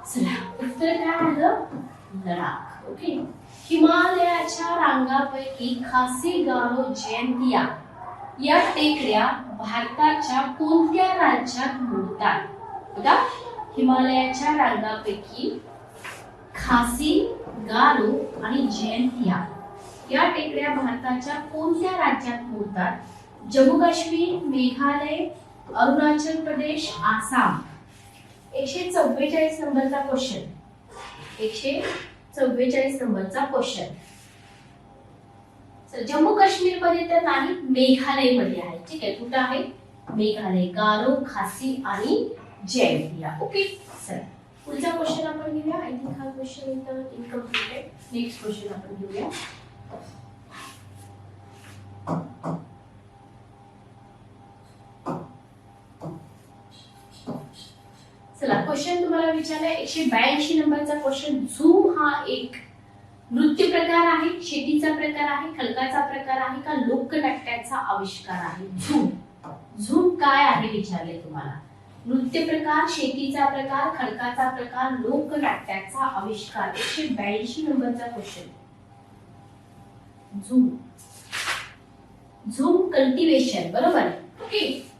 चला, उत्तर काय आलं, लडाख. ओके. हिमालयाच्या रांगांपैकी खासी, गारो, जयंतिया या टेकड्या भारताच्या कोणत्या राज्यात मोडतात? बघा, हिमालयाच्या रांगांपैकी खासी, गारो आणि जयंतिया या टेकड्या भारताच्या कोणत्या राज्यात मोडतात? जम्मू काश्मीर, मेघालय, अरुणाचल प्रदेश, आसाम. 144 नंबरचा क्वेश्चन, 144 नंबरचा क्वेश्चन. जम्मू काश्मीर मध्ये तर नाही, मेघालय मध्ये आहे. ठीक आहे, कुठं आहे? मेघालय. गारो, खासी आणि जयंतिया. ओके. चला, पुढचा क्वेश्चन आपण घेऊया. आय थिंक हा क्वेश्चन इथं इनकम्प्लीट आहे. नेक्स्ट क्वेश्चन आपण घेऊया. चला, क्वेश्चन तुम्हाला विचारलाय 182 नंबरचा क्वेश्चन. झूम हा एक नृत्य प्रकार आहे, शेतीचा प्रकार आहे, खडकाचा प्रकार आहे का लोकनाट्याचा आविष्कार आहे? झूम, झूम काय आहे विचारले तुम्हाला. नृत्य प्रकार, शेतीचा प्रकार, खडकाचा प्रकार, लोकनाट्याचा आविष्कार. 182 नंबरचा क्वेश्चन. झूम, झूम कल्टिवेशन, बरोबर. ओके.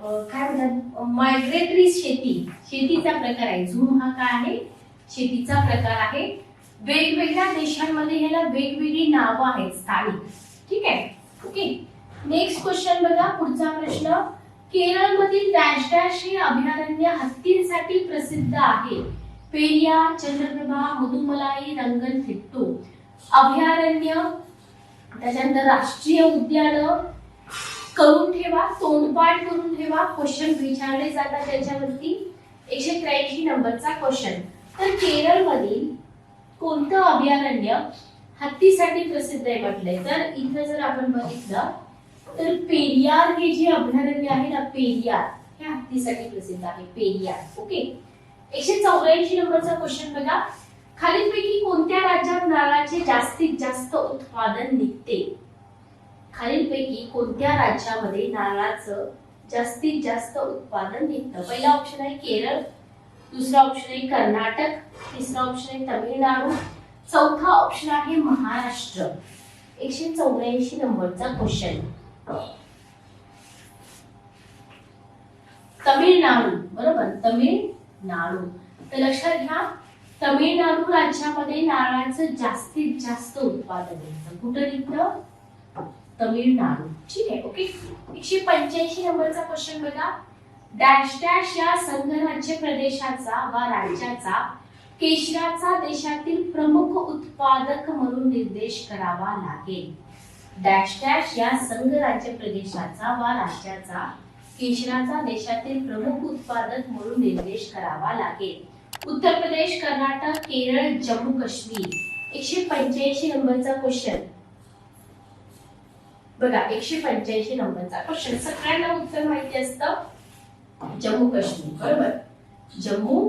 काय म्हणतात, मायग्रेटरी शेती, शेतीचा प्रकार आहे. झूम हा काय आहे? शेतीचा प्रकार आहे. वेगवेगळ्या देशांमध्ये याला वेगवेगळी नावं आहेत, स्थानिक. ठीक आहे. ओके. नेक्स्ट क्वेश्चन बघा, पुढचा प्रश्न. केरळमधील डॅश डॅश हे अभयारण्य हत्तींसाठी प्रसिद्ध आहे. पेरियार, चंद्रप्रभा, मुदुमलाई, रंगनथिट्टू. अभयारण्य, त्याच्यानंतर राष्ट्रीय उद्यान करून ठेवा, तोंडपाठ करून ठेवा, क्वेश्चन विचारले जातात त्याच्यावरती. 183 नंबरचा क्वेश्चन. तर केरळमधील कोणतं अभयारण्य हत्तीसाठी प्रसिद्ध आहे म्हटलंय? तर इथं जर आपण बघितलं तर पेरियार हे जे अभयारण्य आहे ना, पेरियार हे हत्तीसाठी प्रसिद्ध आहे. पेरियार. ओके. 184 नंबरचा क्वेश्चन बघा. खालीलपैकी कोणत्या राज्यात नारळाचे जास्तीत जास्त उत्पादन निघते? खालीलपैकी कोणत्या राज्यामध्ये नारळाचं जास्तीत जास्त उत्पादन निघतं? पहिला ऑप्शन आहे केरळ, दुसरा ऑप्शन आहे कर्नाटक, तिसरा ऑप्शन आहे तमिळनाडू, चौथा ऑप्शन आहे महाराष्ट्र. 184 नंबरचा क्वेश्चन. तमिळनाडू, बरोबर, तमिळनाडू. तर लक्षात घ्या, तमिळनाडू राज्यामध्ये नारळाचं जास्तीत जास्त उत्पादन निघतं. कुठं निघतं? तमिळनाडू. ठीक आहे. ओके. 185 नंबरचा क्वेश्चन बघा. डॅश डॅश या संघराज्य प्रदेशाचा वा राज्याचा केशराचा देशातील प्रमुख उत्पादक म्हणून निर्देश करावा लागेल. डॅश डॅश या संघराज्य प्रदेशाचा वा राज्याचा केशराचा देशातील प्रमुख उत्पादक म्हणून निर्देश करावा लागेल. उत्तर प्रदेश, कर्नाटक, केरळ, जम्मू काश्मीर. 185 नंबरचा क्वेश्चन बघा. 185 नंबरचा क्वेश्चन. सगळ्यांना उत्तर माहिती असतं, जम्मू काश्मीर, बरोबर. जम्मू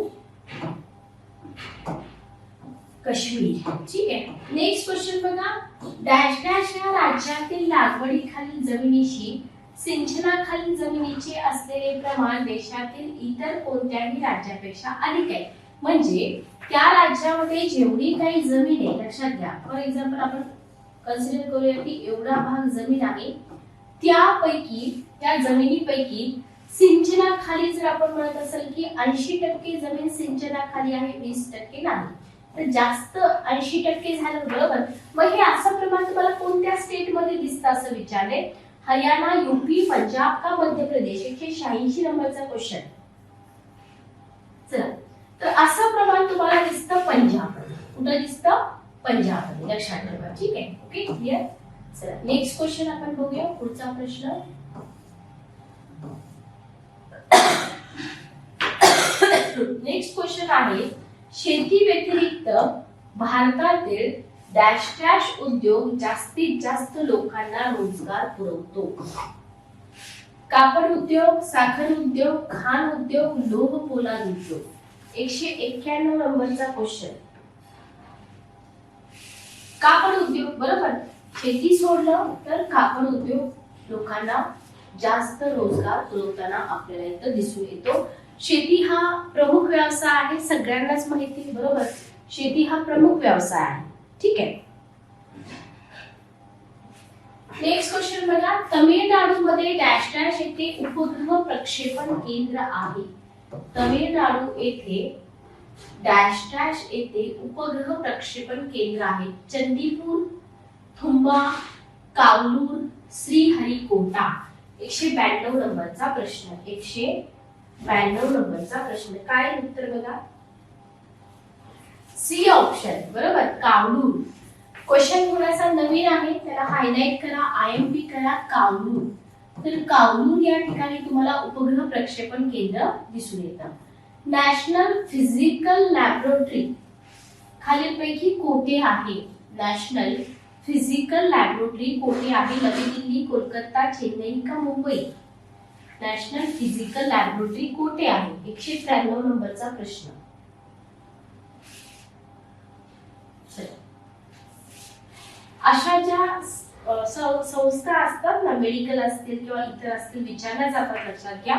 काश्मीर. ठीक आहे. नेक्स्ट क्वेश्चन बघा. डॅश डॅश या राज्यातील लागवडीखालील जमिनीशी सिंचनाखालील जमिनीचे असलेले प्रमाण देशातील इतर कोणत्याही राज्यापेक्षा अधिक आहे. म्हणजे त्या राज्यामध्ये जेवढी काही जमीन आहे, लक्षात घ्या, फॉर एक्झाम्पल आपण कन्सिडर करूया की एवढा भाग जमीन आहे त्या जमिनीपैकी सिंचनाखाली जर आपण म्हणत असेल की 80% जमीन सिंचनाखाली आहे, 20% नाही, तर जास्त 80% झालं बरोबर. मग हे असं प्रमाण तुम्हाला कोणत्या स्टेट मध्ये दिसतं असं विचारले. हरियाणा, यूपी, पंजाब का मध्य प्रदेश. 186 नंबरचा क्वेश्चन. चला, तर असं प्रमाण तुम्हाला दिसतं पंजाब. कुठं दिसतं? पंजाब. लक्षात ठेवा. ठीक आहे. Okay, clear. चला, नेक्स्ट क्वेश्चन आपण बघूया. पुढचा प्रश्न. नेक्स्ट क्वेश्चन आहे, शेती व्यतिरिक्त भारतातील डॅश डॅश उद्योग जास्तीत जास्त लोकांना रोजगार पुरवतो. कापड उद्योग, साखर उद्योग, खाण उद्योग, लोह पोलाद उद्योग. 191 नंबरचा क्वेश्चन. कापड उद्योग बरोबर. शेती सोडलं तर कापड उद्योग लोकांना जास्त रोजगार पुरवताना आपल्याला इथं दिसून येतो. शेती हा प्रमुख व्यवसाय आहे, सगळ्यांनाच माहिती बरोबर. शेती हा प्रमुख व्यवसाय आहे. ठीक आहे. नेक्स्ट क्वेश्चन बघा. तमिळनाडूमध्ये डॅश डॅश येथे उपग्रह प्रक्षेपण केंद्र आहे. तमिळनाडू येथे डॅश डॅश येथे उपग्रह प्रक्षेपण केंद्र आहे. चंदीपूर, थुंबा, कावलूर, श्रीहरिकोटा. 192 नंबरचा प्रश्न. 192 नंबरचा प्रश्न. काय उत्तर बघा. सी ऑप्शन बरोबर, कावलूर. क्वेश्चन थोडासा नवीन आहे, त्याला हायलाइट करा, आयएमपी करा. कावलूर. तर कावलूर या ठिकाणी तुम्हाला उपग्रह प्रक्षेपण केंद्र दिसून येतं. नॅशनल फिजिकल लॅबोरेटरी खालीलपैकी कोठे आहे? नॅशनल फिजिकल लॅबोरेटरी कोठे आहे? नवी दिल्ली, कोलकाता, चेन्नई का मुंबई? नॅशनल फिजिकल लॅबोरेटरी कोठे आहे? 193 नंबरचा प्रश्न. अशा ज्या संस्था असतात ना, मेडिकल असतील किंवा इतर असतील, विचारल्या जातात. लक्षात घ्या,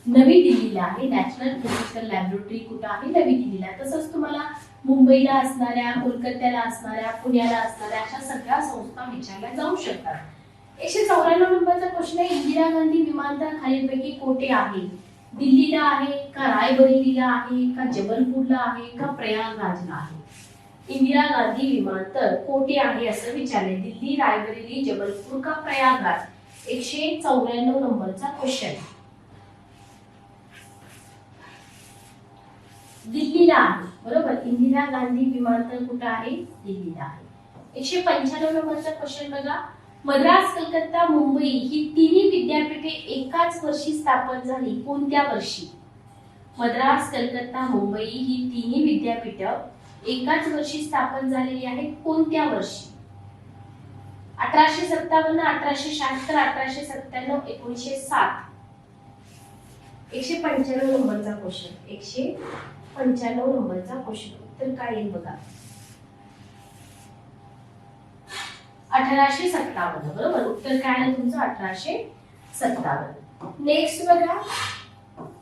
नवी दिल्लीला आहे नॅशनल फिजिकल लॅबोरेटरी. कुठं आहे? नवी दिल्लीला. तसंच तुम्हाला मुंबईला असणाऱ्या, कोलकात्याला असणाऱ्या, पुण्याला असणाऱ्या अशा सगळ्या संस्था विचारल्या जाऊ शकतात. 194 नंबरचा प्रश्न आहे, इंदिरा गांधी विमानतळ खालीलपैकी कोठे आहे? दिल्लीला आहे का, रायबरेलीला आहे का, जबलपूरला आहे का, प्रयागराजला आहे? इंदिरा गांधी विमानतळ कोठे आहे असं विचारले. दिल्ली, रायबरेली, जबलपूर का प्रयागराज? 194 नंबरचा क्वेश्चन. दिल्लीला आहे बरोबर. इंदिरा गांधी विमानतळ कुठे आहे? दिल्लीला आहे. 195 नंबरचा क्वेश्चन बघा. मद्रास, कलकत्ता, मुंबई ही तिन्ही विद्यापीठे एकाच वर्षी स्थापन झाली. कोणत्या वर्षी? मद्रास, कलकत्ता, मुंबई ही तिन्ही विद्यापीठ एकाच वर्षी स्थापन झालेली आहेत. कोणत्या वर्षी? 1857, 1876, 1897, 1907. 195 नंबरचा क्वेश्चन. 195 नंबरचा क्वेश्चन. उत्तर काय येईल बघा. 1857 बरोबर. उत्तर काय आहे तुमचं? 1857. नेक्स्ट बघा.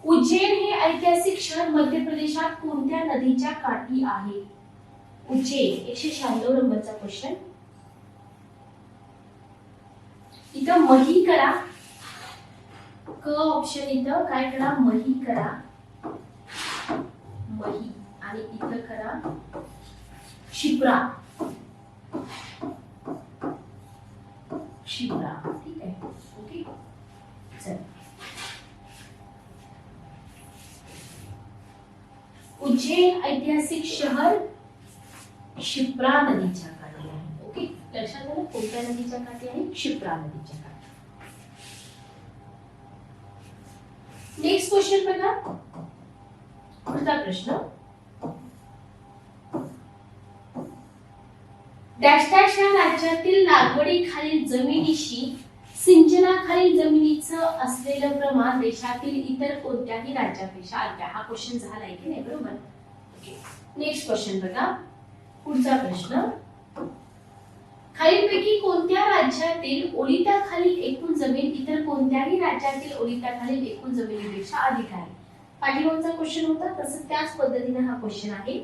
उज्जैन हे ऐतिहासिक शहर मध्य प्रदेशात कोणत्या नदीच्या काठी आहे? उज्जैन. 196 नंबरचा क्वेश्चन. इथं मही करा. क ऑप्शन इथं काय करा? मही करा. मही. आणि इथं करा शिप्रा. शिप्रा. ठीक आहे. ओके. चल. उज्जैन ऐतिहासिक शहर शिप्रा नदीच्या काठी आहे. ओके, लक्षात आलं? कोणत्या नदीच्या काठी आहे? शिप्रा नदीच्या काठी. नेक्स्ट क्वेश्चन बघा. पुढचा प्रश्न. डॅश डॅश या राज्यातील लागवडीखालील जमिनीशी सिंचनाखालील जमिनीचं असलेलं प्रमाण देशातील इतर कोणत्याही राज्यापेक्षा अधिक आहे. हा क्वेश्चन झालाय की नाही? बरोबर. ओके. नेक्स्ट क्वेश्चन बघा. पुढचा प्रश्न. खालीलपैकी कोणत्या राज्यातील ओलिताखालील एकूण जमीन इतर कोणत्याही राज्यातील ओलिताखालील एकूण जमिनीपेक्षा अधिक आहे? पाठीमागचा क्वेश्चन होता तसं त्याच पद्धतीने हा क्वेश्चन आहे.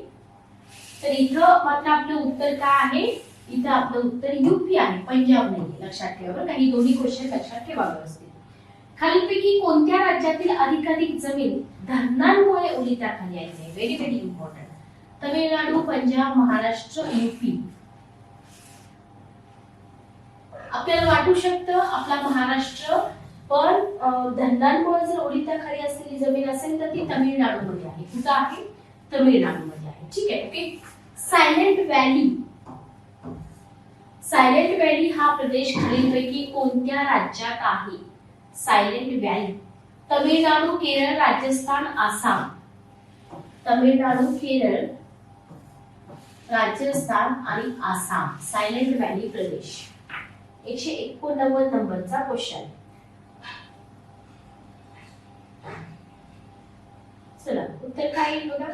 तर इथं मात्र आपलं उत्तर काय आहे? इथं आपलं उत्तर युपी आहे, पंजाब नाही, लक्षात ठेवा बरं. काही दोन्ही क्वेश्चन लक्षात ठेवावे असतील. खालीलपैकी कोणत्या राज्यातील अधिकाधिक जमीन धरणांमुळे ओलिताखाली आहे? Very very important. Tamil Nadu, Punjab, Maharashtra, UP. आपल्याला वाटू शकतं आपला महाराष्ट्र, पण धरणांमुळे जर ओलिताखाली असलेली जमीन असेल तर ती तमिळनाडूमध्ये आहे. कुठं आहे? तमिळनाडूमध्ये आहे. ठीक आहे. Okay. Silent valley. Silent valley हा प्रदेश खालीलपैकी कोणत्या राज्यात आहे? Silent valley. तमिळनाडू, केरळ, राजस्थान, आसाम. तमिळनाडू, केरळ, राजस्थान आणि आसाम. सायलेंट व्हॅली प्रदेश. 189 नंबरचा क्वेश्चन. चला उत्तर काय येईल बघा.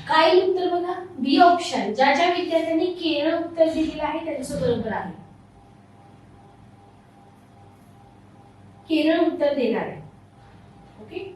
काय उत्तर बघा. बी ऑप्शन. ज्या ज्या विद्यार्थ्यांनी केरळ उत्तर दिलेलं आहे त्यांचं बरोबर आहे. केरळ उत्तर देणार आहे. ओके.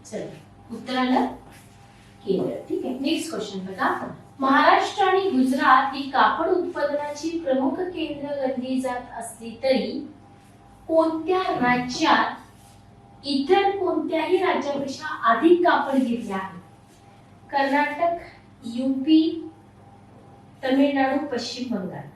चला उत्तर आलं केरळ. ठीक आहे. नेक्स्ट क्वेश्चन बघा. महाराष्ट्र आणि गुजरात ही कापड उत्पादनाची प्रमुख केंद्र गणली जात असली तरी कोणत्या राज्यात इतर कोणत्याही राज्यापेक्षा अधिक कापड घेतले आहे? कर्नाटक, यूपी, तमिळनाडू, पश्चिम बंगाल.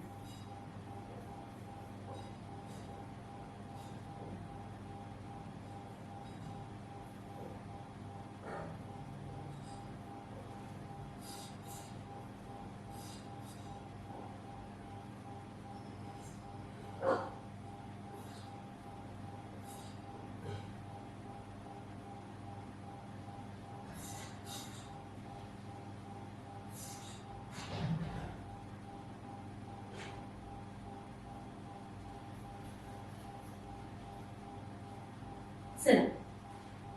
चला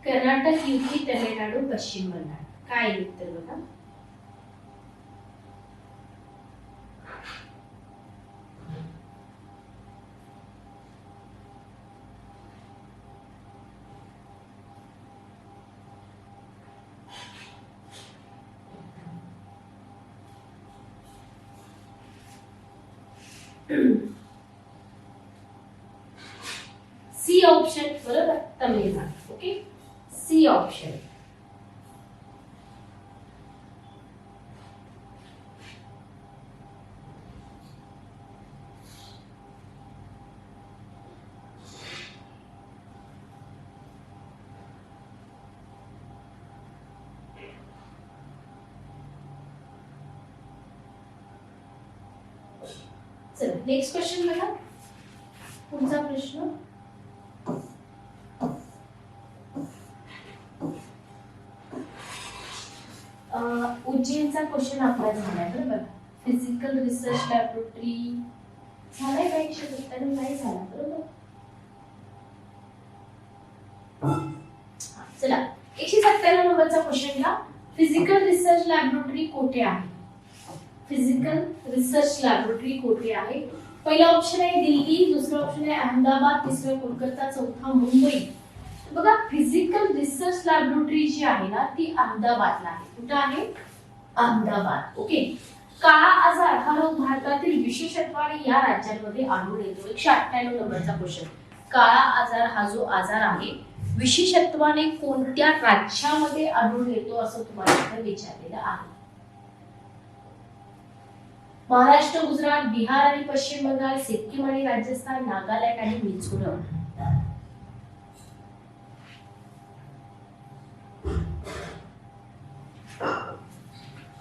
कर्नाटक, यूपी, तमिळनाडू, पश्चिम बंगाल. काय उत्तर बघा. सी ऑप्शन बरोबर. तमिळनाडू. ओके. C option. चला नेक्स्ट क्वेश्चन बघा. पुढचा प्रश्न. उज्जैनचा क्वेश्चन आपला झालाय बरोबर. फिजिकल रिसर्च लॅबोरेटरी झालाय का? 197 नाही झाला बरोबर. चला 197 नंबरचा क्वेश्चन घ्या. फिजिकल रिसर्च लॅबोरेटरी कोठे आहे? फिजिकल रिसर्च लॅबोरेटरी कोठे आहे? पहिला ऑप्शन आहे दिल्ली, दुसरा ऑप्शन आहे अहमदाबाद, तिसरा कोलकाता, चौथा मुंबई. बघा फिजिकल रिसर्च लॅबोरेटरी जी आहे ना ती अहमदाबादला आहे. कुठे आहे? अहमदाबाद. ओके. काळा आजार हा रोग भारतातील विशेषत्वाने या राज्यांमध्ये आढळून येतो. 198 नंबरचा क्वेश्चन. काळा आजार हा जो आजार आहे विशेषत्वाने कोणत्या राज्यामध्ये आढळून येतो असं तुम्हाला इथे विचारलेलं आहे. महाराष्ट्र, गुजरात, बिहार आणि पश्चिम बंगाल, सिक्कीम आणि राजस्थान, नागालँड आणि मिझोरम.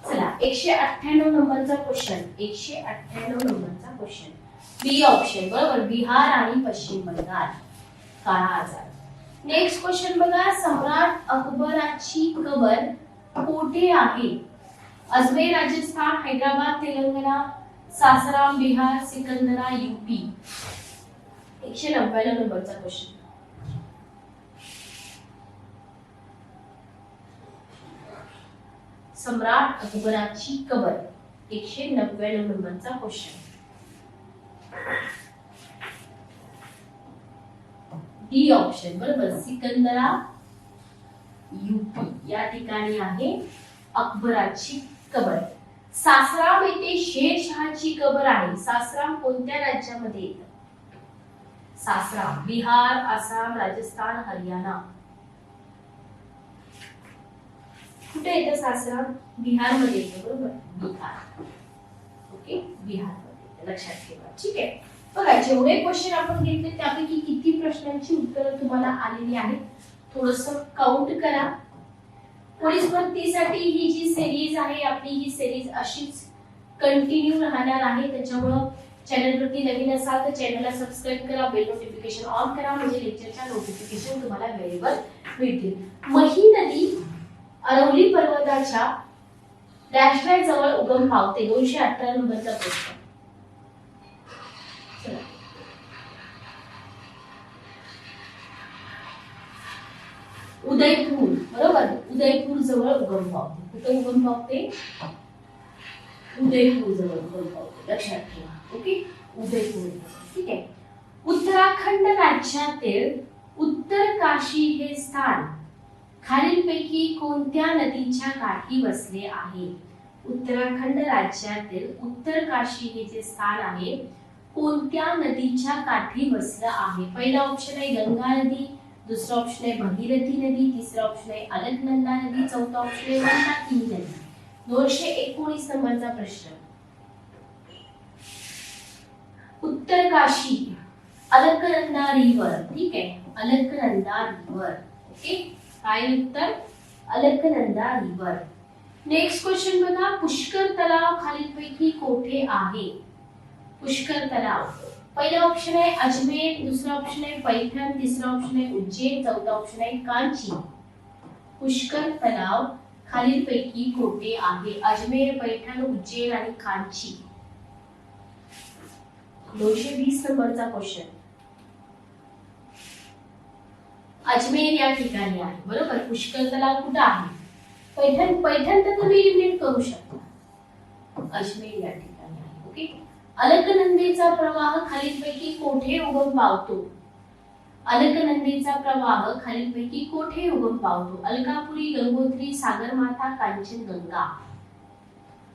चला 198 नंबरचा क्वेश्चन, 198 नंबरचा क्वेश्चन, बी ऑप्शन बरोबर, बिहार आणि पश्चिम बंगाल. काळा आजार. नेक्स्ट क्वेश्चन बघा, सम्राट अकबराची कबर कोठे आहे? अजमेर राजस्थान, हैदराबाद तेलंगणा, सासाराम बिहार, सिकंदरा यूपी. 199 नंबरचा क्वेश्चन. सम्राट अकबराची कबर, 199 नंबरचा क्वेश्चन. डी ऑप्शन बरोबर, सिकंदरा यूपी या ठिकाणी आहे अकबराची कबर. सासाराम येथे शेरशहाची कबर आहे. सासाराम कोणत्या राज्यामध्ये येतं? सासाराम बिहार, आसाम, राजस्थान, हरियाणा. कुठे येतं सासाराम? बिहार मध्ये येतं बरोबर, बिहार. ओके, बिहार मध्ये, लक्षात ठेवा. ठीक आहे, बघा जेवढे क्वेश्चन आपण घेतले त्यापैकी किती प्रश्नांची उत्तरं तुम्हाला आलेली आहेत थोडस काउंट करा. पोलीस भरतीसाठी ही जी सिरीज आहे आपली, ही सिरीज अशीच कंटिन्यू राहणार आहे. त्याच्यामुळं चॅनलवरती नवीन असाल तर चॅनलला सबस्क्राईब करा, बेल नोटिफिकेशन ऑन करा, म्हणजे लेक्चरच्या नोटिफिकेशन तुम्हाला वेळेवर मिळतील. मही नदी अरवली पर्वताच्या डॅशबॅग जवळ उगम पावते. 218 नंबरचा प्रश्न. उदयपूर बरोबर, उदयपूर जवळ उगम पावते. कुठे उगम पावते? उदयपूर जवळ उगम पावते, लक्षात ठेवा. ओके, उदयपूर. ठीक आहे. उत्तराखंड राज्यातील उत्तर काशी हे स्थान खालीलपैकी कोणत्या नदीच्या काठी वसले आहे? उत्तराखंड राज्यातील उत्तर काशी हे जे स्थान आहे कोणत्या नदीच्या काठी वसलं आहे? पहिला ऑप्शन आहे गंगा नदी, दुसरा ऑप्शन आहे भगीरथी नदी, तिसरा ऑप्शन आहे अलकनंदा नदी, चौथा ऑप्शन आहे मंदाकिनी नदी. 219 नंबरचा प्रश्न. उत्तर काशी अलकनंदा रिव्हर. ठीक आहे, अलकनंदा रिव्हर. ओके, काय उत्तर? अलकनंदा रिव्हर. नेक्स्ट क्वेश्चन बघा, पुष्कर तलाव खालीलपैकी कोठे आहे? पुष्कर तलाव पहिला ऑप्शन आहे अजमेर, दुसरा ऑप्शन आहे पैठण, तिसरा ऑप्शन आहे उज्जैन, चौथा ऑप्शन आहे कांची. पुष्कर तलाव खालीलपैकी कोठे आहे? अजमेर, पैठण, उज्जैन आणि कांची. 220 नंबरचा क्वेश्चन. अजमेर या ठिकाणी आहे बरोबर. पुष्कर तलाव कुठे आहे? पैठण तर तुम्ही इलिमिनेट करू शकता. अजमेर या ठिकाणी आहे. ओके, अलकनंदेचा प्रवाह खालीलपैकी कोठे उगम पावतो? अलकनंदेचा प्रवाह खालीलपैकी कोठे उगम पावतो? अलकापुरी, गंगोत्री, सागरमाथा, कांचनगंगा.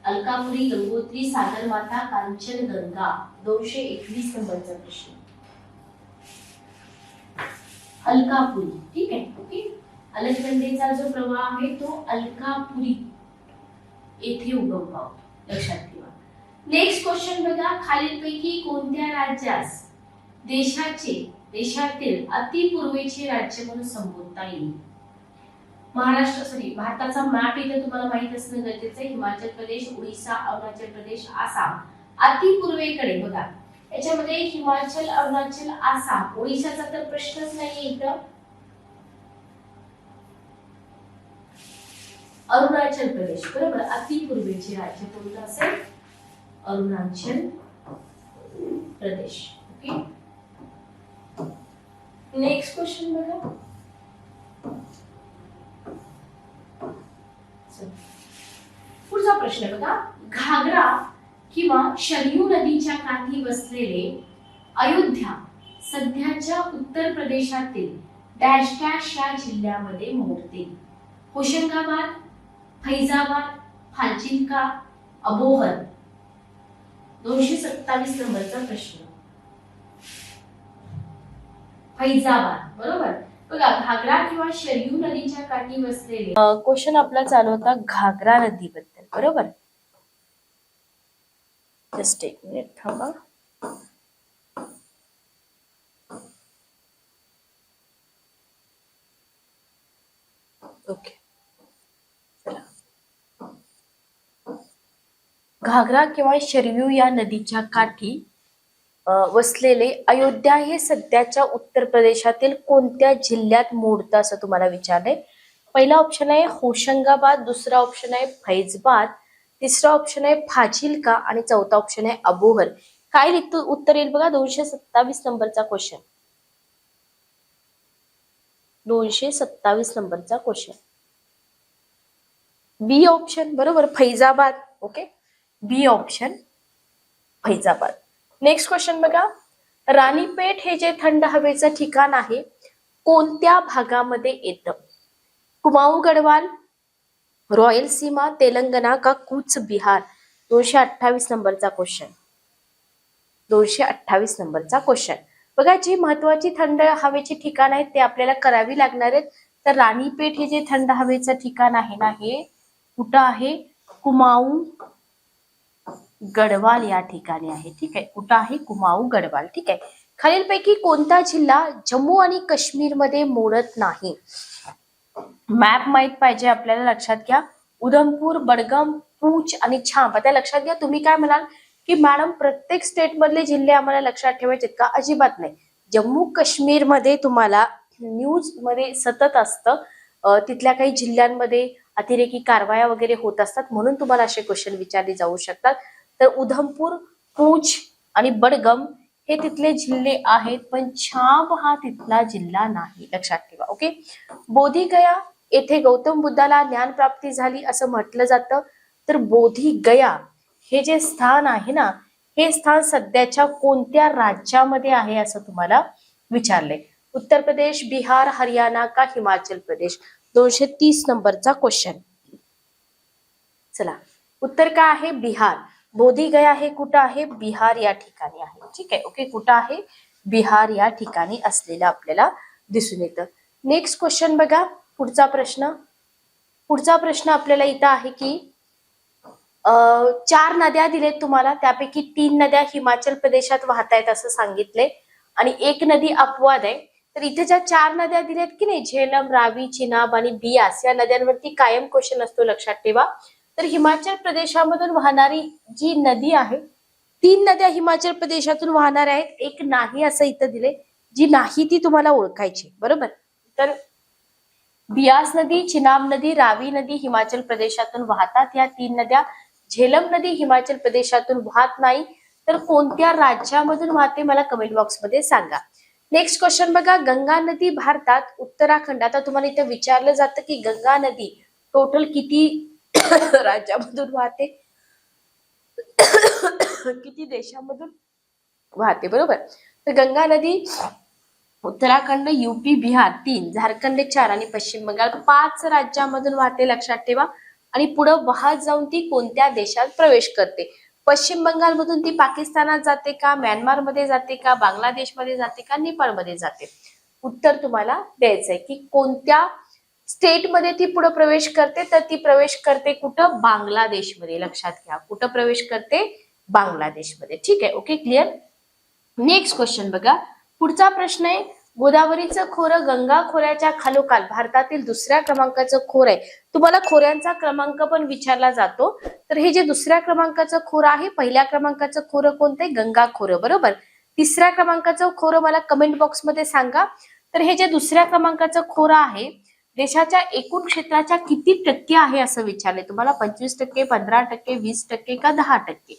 अलकापुरी, गंगोत्री, सागरमाथा, कांचनगंगा. 221 नंबरचा प्रश्न. अलकापुरी. ठीक आहे. ओके, अलकनंदेचा जो प्रवाह आहे तो अलकापुरी येथे उगम पावतो, लक्षात ठेवा. नेक्स्ट क्वेश्चन बघा, खालीलपैकी कोणत्या राज्यास देशातील अतिपूर्वेचे राज्य म्हणून संबोधता येईल? भारताचा मॅप इथे तुम्हाला माहित असणं गरजेचं आहे. हिमाचल प्रदेश, उडीसा, अरुणाचल प्रदेश, आसाम. अतिपूर्वेकडे बघा, याच्यामध्ये हिमाचल, अरुणाचल, आसाम, ओडिशाचा तर प्रश्नच नाही इथं. अरुणाचल प्रदेश बरोबर, अतिपूर्वेचे राज्य कोणतं असेल? Arunachal Pradesh. Okay, next question बघा. पुढचा प्रश्न बघा, घागरा किंवा शरयू नदीच्या काठी वसलेले अयोध्या सध्याच्या उत्तर प्रदेशातील डॅश डॅश या जिल्ह्यामध्ये मोडते? होशंगाबाद, फैजाबाद, फाजिल्का, अबोहर. 227 नंबरचा प्रश्न. फैजाबाद बरोबर. बघा, घागरा किंवा शरयू नदीच्या काठी वसलेले क्वेश्चन आपला चालू होता घागरा नदीबद्दल बरोबर. जस्ट एक मिनिट थांबा. ओके. घागरा किंवा शरयू या नदीच्या काठी वसलेले अयोध्या हे सध्याच्या उत्तर प्रदेशातील कोणत्या जिल्ह्यात मोडतं असं तुम्हाला विचारलंय. पहिला ऑप्शन आहे होशंगाबाद, दुसरा ऑप्शन आहे फैजबाद, तिसरा ऑप्शन आहे फाजिल्का आणि चौथा ऑप्शन आहे अबोहर. काय लिहितो उत्तर येईल बघा. 227 नंबरचा क्वेश्चन. 227 नंबरचा क्वेश्चन. बी ऑप्शन बरोबर, फैजाबाद. ओके, बी ऑप्शन फैजाबाद. नेक्स्ट क्वेश्चन बघा. राणीपेठ हे जे थंड हवेचं ठिकाण आहे कोणत्या भागामध्ये येतं? कुमाऊ गढवाल, रॉयल सीमा, तेलंगणा का कूच बिहार? 228 नंबरचा क्वेश्चन. 228 नंबरचा क्वेश्चन. बघा, जी महत्वाची थंड हवेची ठिकाण आहेत ते आपल्याला करावी लागणार आहेत. तर राणीपेठ हे जे थंड हवेचं ठिकाण आहे ना, हे कुठं आहे? कुमाऊ गढवाल या ठिकाणी आहे. ठीक आहे, कुठं आहे? कुमाऊ गढवाल. ठीक आहे. खालीलपैकी कोणता जिल्हा जम्मू आणि काश्मीर मध्ये मोडत नाही? मॅप माहित पाहिजे आपल्याला, लक्षात घ्या. उधमपूर, बडगाम, पूंछ आणि छांब. आता लक्षात घ्या. तुम्ही काय म्हणाल की मॅडम प्रत्येक स्टेट मधले जिल्हे आम्हाला लक्षात ठेवायचे का? अजिबात नाही. जम्मू काश्मीर मध्ये तुम्हाला न्यूज मध्ये सतत असतं, तिथल्या काही जिल्ह्यांमध्ये अतिरेकी कारवाया वगैरे होत असतात, म्हणून तुम्हाला असे क्वेश्चन विचारले जाऊ शकतात. तर उधमपूर, पूंछ आणि बडगम हे तिथले जिल्हे आहेत, पण छांब हा तिथला जिल्हा नाही, लक्षात ठेवा. ओके. बोधी गया येथे गौतम बुद्धाला ज्ञान प्राप्ती झाली असं म्हटलं जातं. तर बोधी गया हे जे स्थान आहे ना, हे स्थान सध्याच्या कोणत्या राज्यामध्ये आहे असं तुम्हाला विचारलंय? उत्तर प्रदेश, बिहार, हरियाणा का हिमाचल प्रदेश? 230 नंबरचा क्वेश्चन. चला, उत्तर काय आहे? बिहार. बोधी गया हे कुठं आहे? बिहार या ठिकाणी आहे. ठीक आहे. ओके, कुठं आहे? बिहार या ठिकाणी असलेलं आपल्याला दिसून येतं. नेक्स्ट क्वेश्चन बघा. पुढचा प्रश्न आपल्याला इथं आहे की 4 नद्या दिलेत तुम्हाला, त्यापैकी 3 नद्या हिमाचल प्रदेशात वाहत आहेत असं सांगितलंय आणि 1 नदी अपवाद आहे. तर इथे ज्या 4 नद्या दिल्यात की नाही, झेलम, रावी, चिनाब आणि बियास, या नद्यांवरती कायम क्वेश्चन असतो, लक्षात ठेवा. तर हिमाचल प्रदेशामधून वाहणारी जी नदी आहे, 3 नद्या हिमाचल प्रदेशातून वाहणाऱ्या आहेत, 1 नाही असं इथं दिले. जी नाही ती तुम्हाला ओळखायची, बरोबर. तर बियास नदी, चिनाब नदी, रावी नदी हिमाचल प्रदेशातून वाहतात. या 3 नद्या. झेलम नदी हिमाचल प्रदेशातून वाहत नाही. तर कोणत्या राज्यामधून वाहते मला कमेंट बॉक्स मध्ये सांगा. नेक्स्ट क्वेश्चन बघा. गंगा नदी भारतात उत्तराखंड. आता तुम्हाला इथे विचारलं जातं की गंगा नदी टोटल किती राज्यामधून वाहते, किती देशामधून वाहते, बरोबर. तर गंगा नदी उत्तराखंड, यूपी, बिहार 3, झारखंड 4 आणि पश्चिम बंगाल 5 राज्यामधून वाहते, लक्षात ठेवा. आणि पुढे वाहत जाऊन ती कोणत्या देशात प्रवेश करते? पश्चिम बंगालमधून ती पाकिस्तानात जाते का, म्यानमार मध्ये जाते का, बांगलादेश मध्ये जाते का, नेपाळ मध्ये जाते? उत्तर तुम्हाला द्यायचंय की कोणत्या स्टेट मध्ये ती पुढे प्रवेश करते. तर ती प्रवेश करते कुठं? बांगलादेशमध्ये, लक्षात घ्या. कुठं प्रवेश करते? बांगलादेशमध्ये. ठीक आहे. Okay, clear. नेक्स्ट क्वेश्चन बघा. पुढचा प्रश्न आहे, गोदावरीचं खोरं गंगा खोऱ्याच्या खालोखाल भारतातील दुसऱ्या क्रमांकाचं खोर आहे. तुम्हाला खोऱ्यांचा क्रमांक पण विचारला जातो. तर हे जे दुसऱ्या क्रमांकाचं खोरं आहे, पहिल्या क्रमांकाचं खोरं कोणतं आहे? गंगा खोरं, बरोबर. तिसऱ्या क्रमांकाचं खोरं मला कमेंट बॉक्स मध्ये सांगा. तर हे जे दुसऱ्या क्रमांकाचं खोरं आहे, देशाच्या एकूण क्षेत्राच्या किती टक्के आहे असं विचारले तुम्हाला? 25%, 15%, 20% का 10%?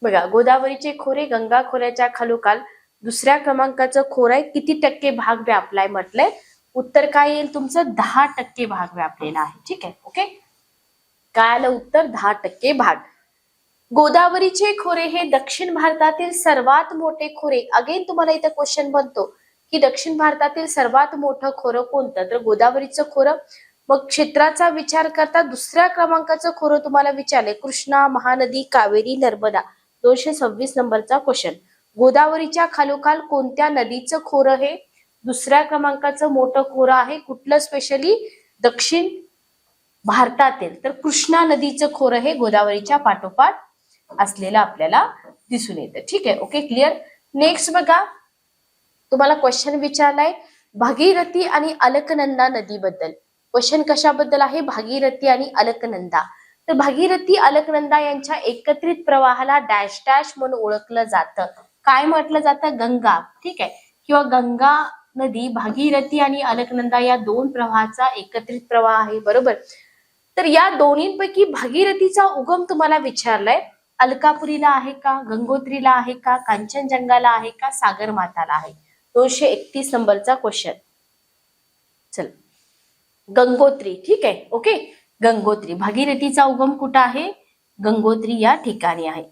बघा, गोदावरीचे खोरे गंगा खोऱ्याच्या खालोखाल दुसऱ्या क्रमांकाचं खोर आहे, किती टक्के भाग व्यापलाय म्हटलंय? उत्तर काय येईल तुमचं? 10% भाग व्यापलेला आहे. ठीक आहे. ओके, काय आलं उत्तर? 10% भाग. गोदावरीचे खोरे हे दक्षिण भारतातील सर्वात मोठे खोरे. अगेन तुम्हाला इथं क्वेश्चन बनतो की दक्षिण भारतातील सर्वात मोठं खोरं कोणतं? तर गोदावरीचं खोरं. मग क्षेत्राचा विचार करता दुसऱ्या क्रमांकाचं खोरं तुम्हाला विचारले, कृष्णा, महानदी, कावेरी, नर्मदा. 226 नंबरचा क्वेश्चन. गोदावरीच्या खालोखाल कोणत्या नदीचं खोरं हे दुसऱ्या क्रमांकाचं मोठं खोरं आहे? कुठलं? स्पेशली दक्षिण भारतातील. तर कृष्णा नदीचं खोरं हे गोदावरीच्या पाठोपाठ असलेलं आपल्याला दिसून येतं. ठीक आहे, ओके, क्लिअर. नेक्स्ट बघा, तुम्हाला क्वेश्चन विचारलाय भागीरथी आणि अलकनंदा नदीबद्दल. क्वेश्चन कशाबद्दल आहे? भागीरथी आणि अलकनंदा. तर भागीरथी अलकनंदा यांच्या एकत्रित प्रवाहाला डॅश डॅश म्हणून ओळखलं जातं. काय म्हटलं जातं? गंगा. ठीक आहे, किंवा गंगा नदी भागीरथी आणि अलकनंदा या दोन प्रवाहाचा एकत्रित प्रवाह आहे. बरोबर. तर या दोन्हींपैकी भागीरथीचा उगम तुम्हाला विचारलाय अलकापुरीला आहे का, गंगोत्रीला आहे का, कांचनजंगाला आहे का, सागर माताला आहे. 231 नंबरचा क्वेश्चन. चल, गंगोत्री. ठीक आहे, ओके, गंगोत्री. भागीरथीचा उगम कुठं आहे? गंगोत्री या ठिकाणी आहे.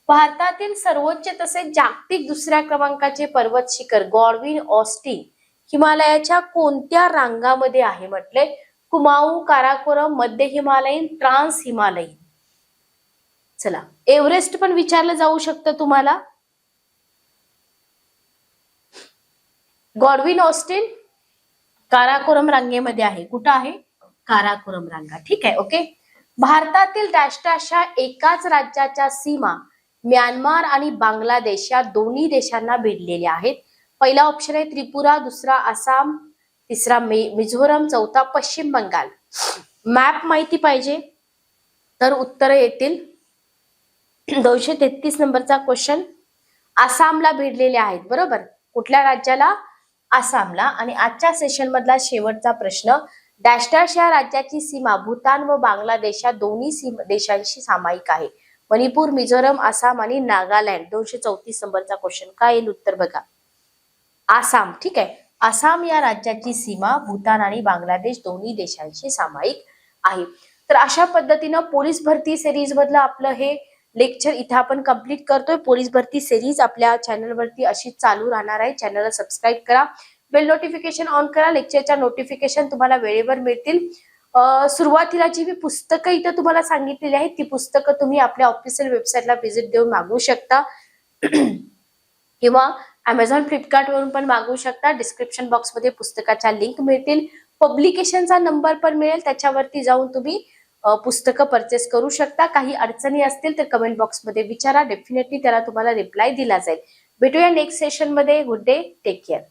भारतातील सर्वोच्च तसेच जागतिक दुसऱ्या क्रमांकाचे पर्वत शिखर गॉडविन ऑस्टिन हिमालयाच्या कोणत्या रांगामध्ये आहे? म्हटले कुमाऊ, काराकोरम, मध्य हिमालयीन, ट्रान्स हिमालयीन. चला, एव्हरेस्ट पण विचारलं जाऊ शकतं तुम्हाला. गॉडविन ऑस्टिन काराकोरम रांगेमध्ये आहे. कुठं आहे? काराकोरम रांगा. ठीक आहे, ओके. भारतातील डॅशच्या एकाच राज्याच्या सीमा म्यानमार आणि बांगलादेश या दोन्ही देशांना भिडलेल्या आहेत. पहिला ऑप्शन आहे त्रिपुरा, दुसरा आसाम, तिसरा मिझोरम, चौथा पश्चिम बंगाल. मॅप माहिती पाहिजे तर उत्तर येतील. 233 नंबरचा क्वेश्चन. आसामला भिडलेले आहेत. बरोबर. कुठल्या राज्याला? आसामला. आणि आजच्या सेशन मधला शेवटचा प्रश्न, डॅश या राज्याची सीमा भूतान व बांगलादेश या दोन्ही देशांशी सामायिक आहे. मणिपूर, मिझोरम, आसाम आणि नागालँड. 234 नंबरचा क्वेश्चन. काय येईल उत्तर बघा? आसाम. ठीक आहे, आसाम या राज्याची सीमा भूतान आणि बांगलादेश दोन्ही देशांशी सामायिक आहे. तर अशा पद्धतीनं पोलीस भरती सिरीज मधलं आपलं हे लेक्चर इथे आपण कंप्लीट करतोय. पोलीस भरती सिरीज आपल्या चॅनलवरती अशी चालू राहणार आहे. चॅनलला सबस्क्राईब करा, बेल नोटिफिकेशन ऑन करा. लेक्चरच्या नोटिफिकेशन तुम्हाला वेळेवर मिळतील. सुरुवातीला जी मी पुस्तकं इथं तुम्हाला सांगितलेली आहेत ती पुस्तकं तुम्ही आपल्या ऑफिशियल वेबसाईटला व्हिजिट देऊन मागवू शकता किंवा अमेझॉन, फ्लिपकार्ट वरून पण मागवू शकता. डिस्क्रिप्शन बॉक्स मध्ये पुस्तकाच्या लिंक मिळतील. पब्लिकेशनचा नंबर पण मिळेल, त्याच्यावरती जाऊन तुम्ही पुस्तकं परचेस करू शकता. काही अडचणी असतील तर कमेंट बॉक्स मध्ये विचारा, डेफिनेटली त्याला तुम्हाला रिप्लाय दिला जाईल. भेटूया नेक्स्ट सेशन मध्ये. Good day, take care.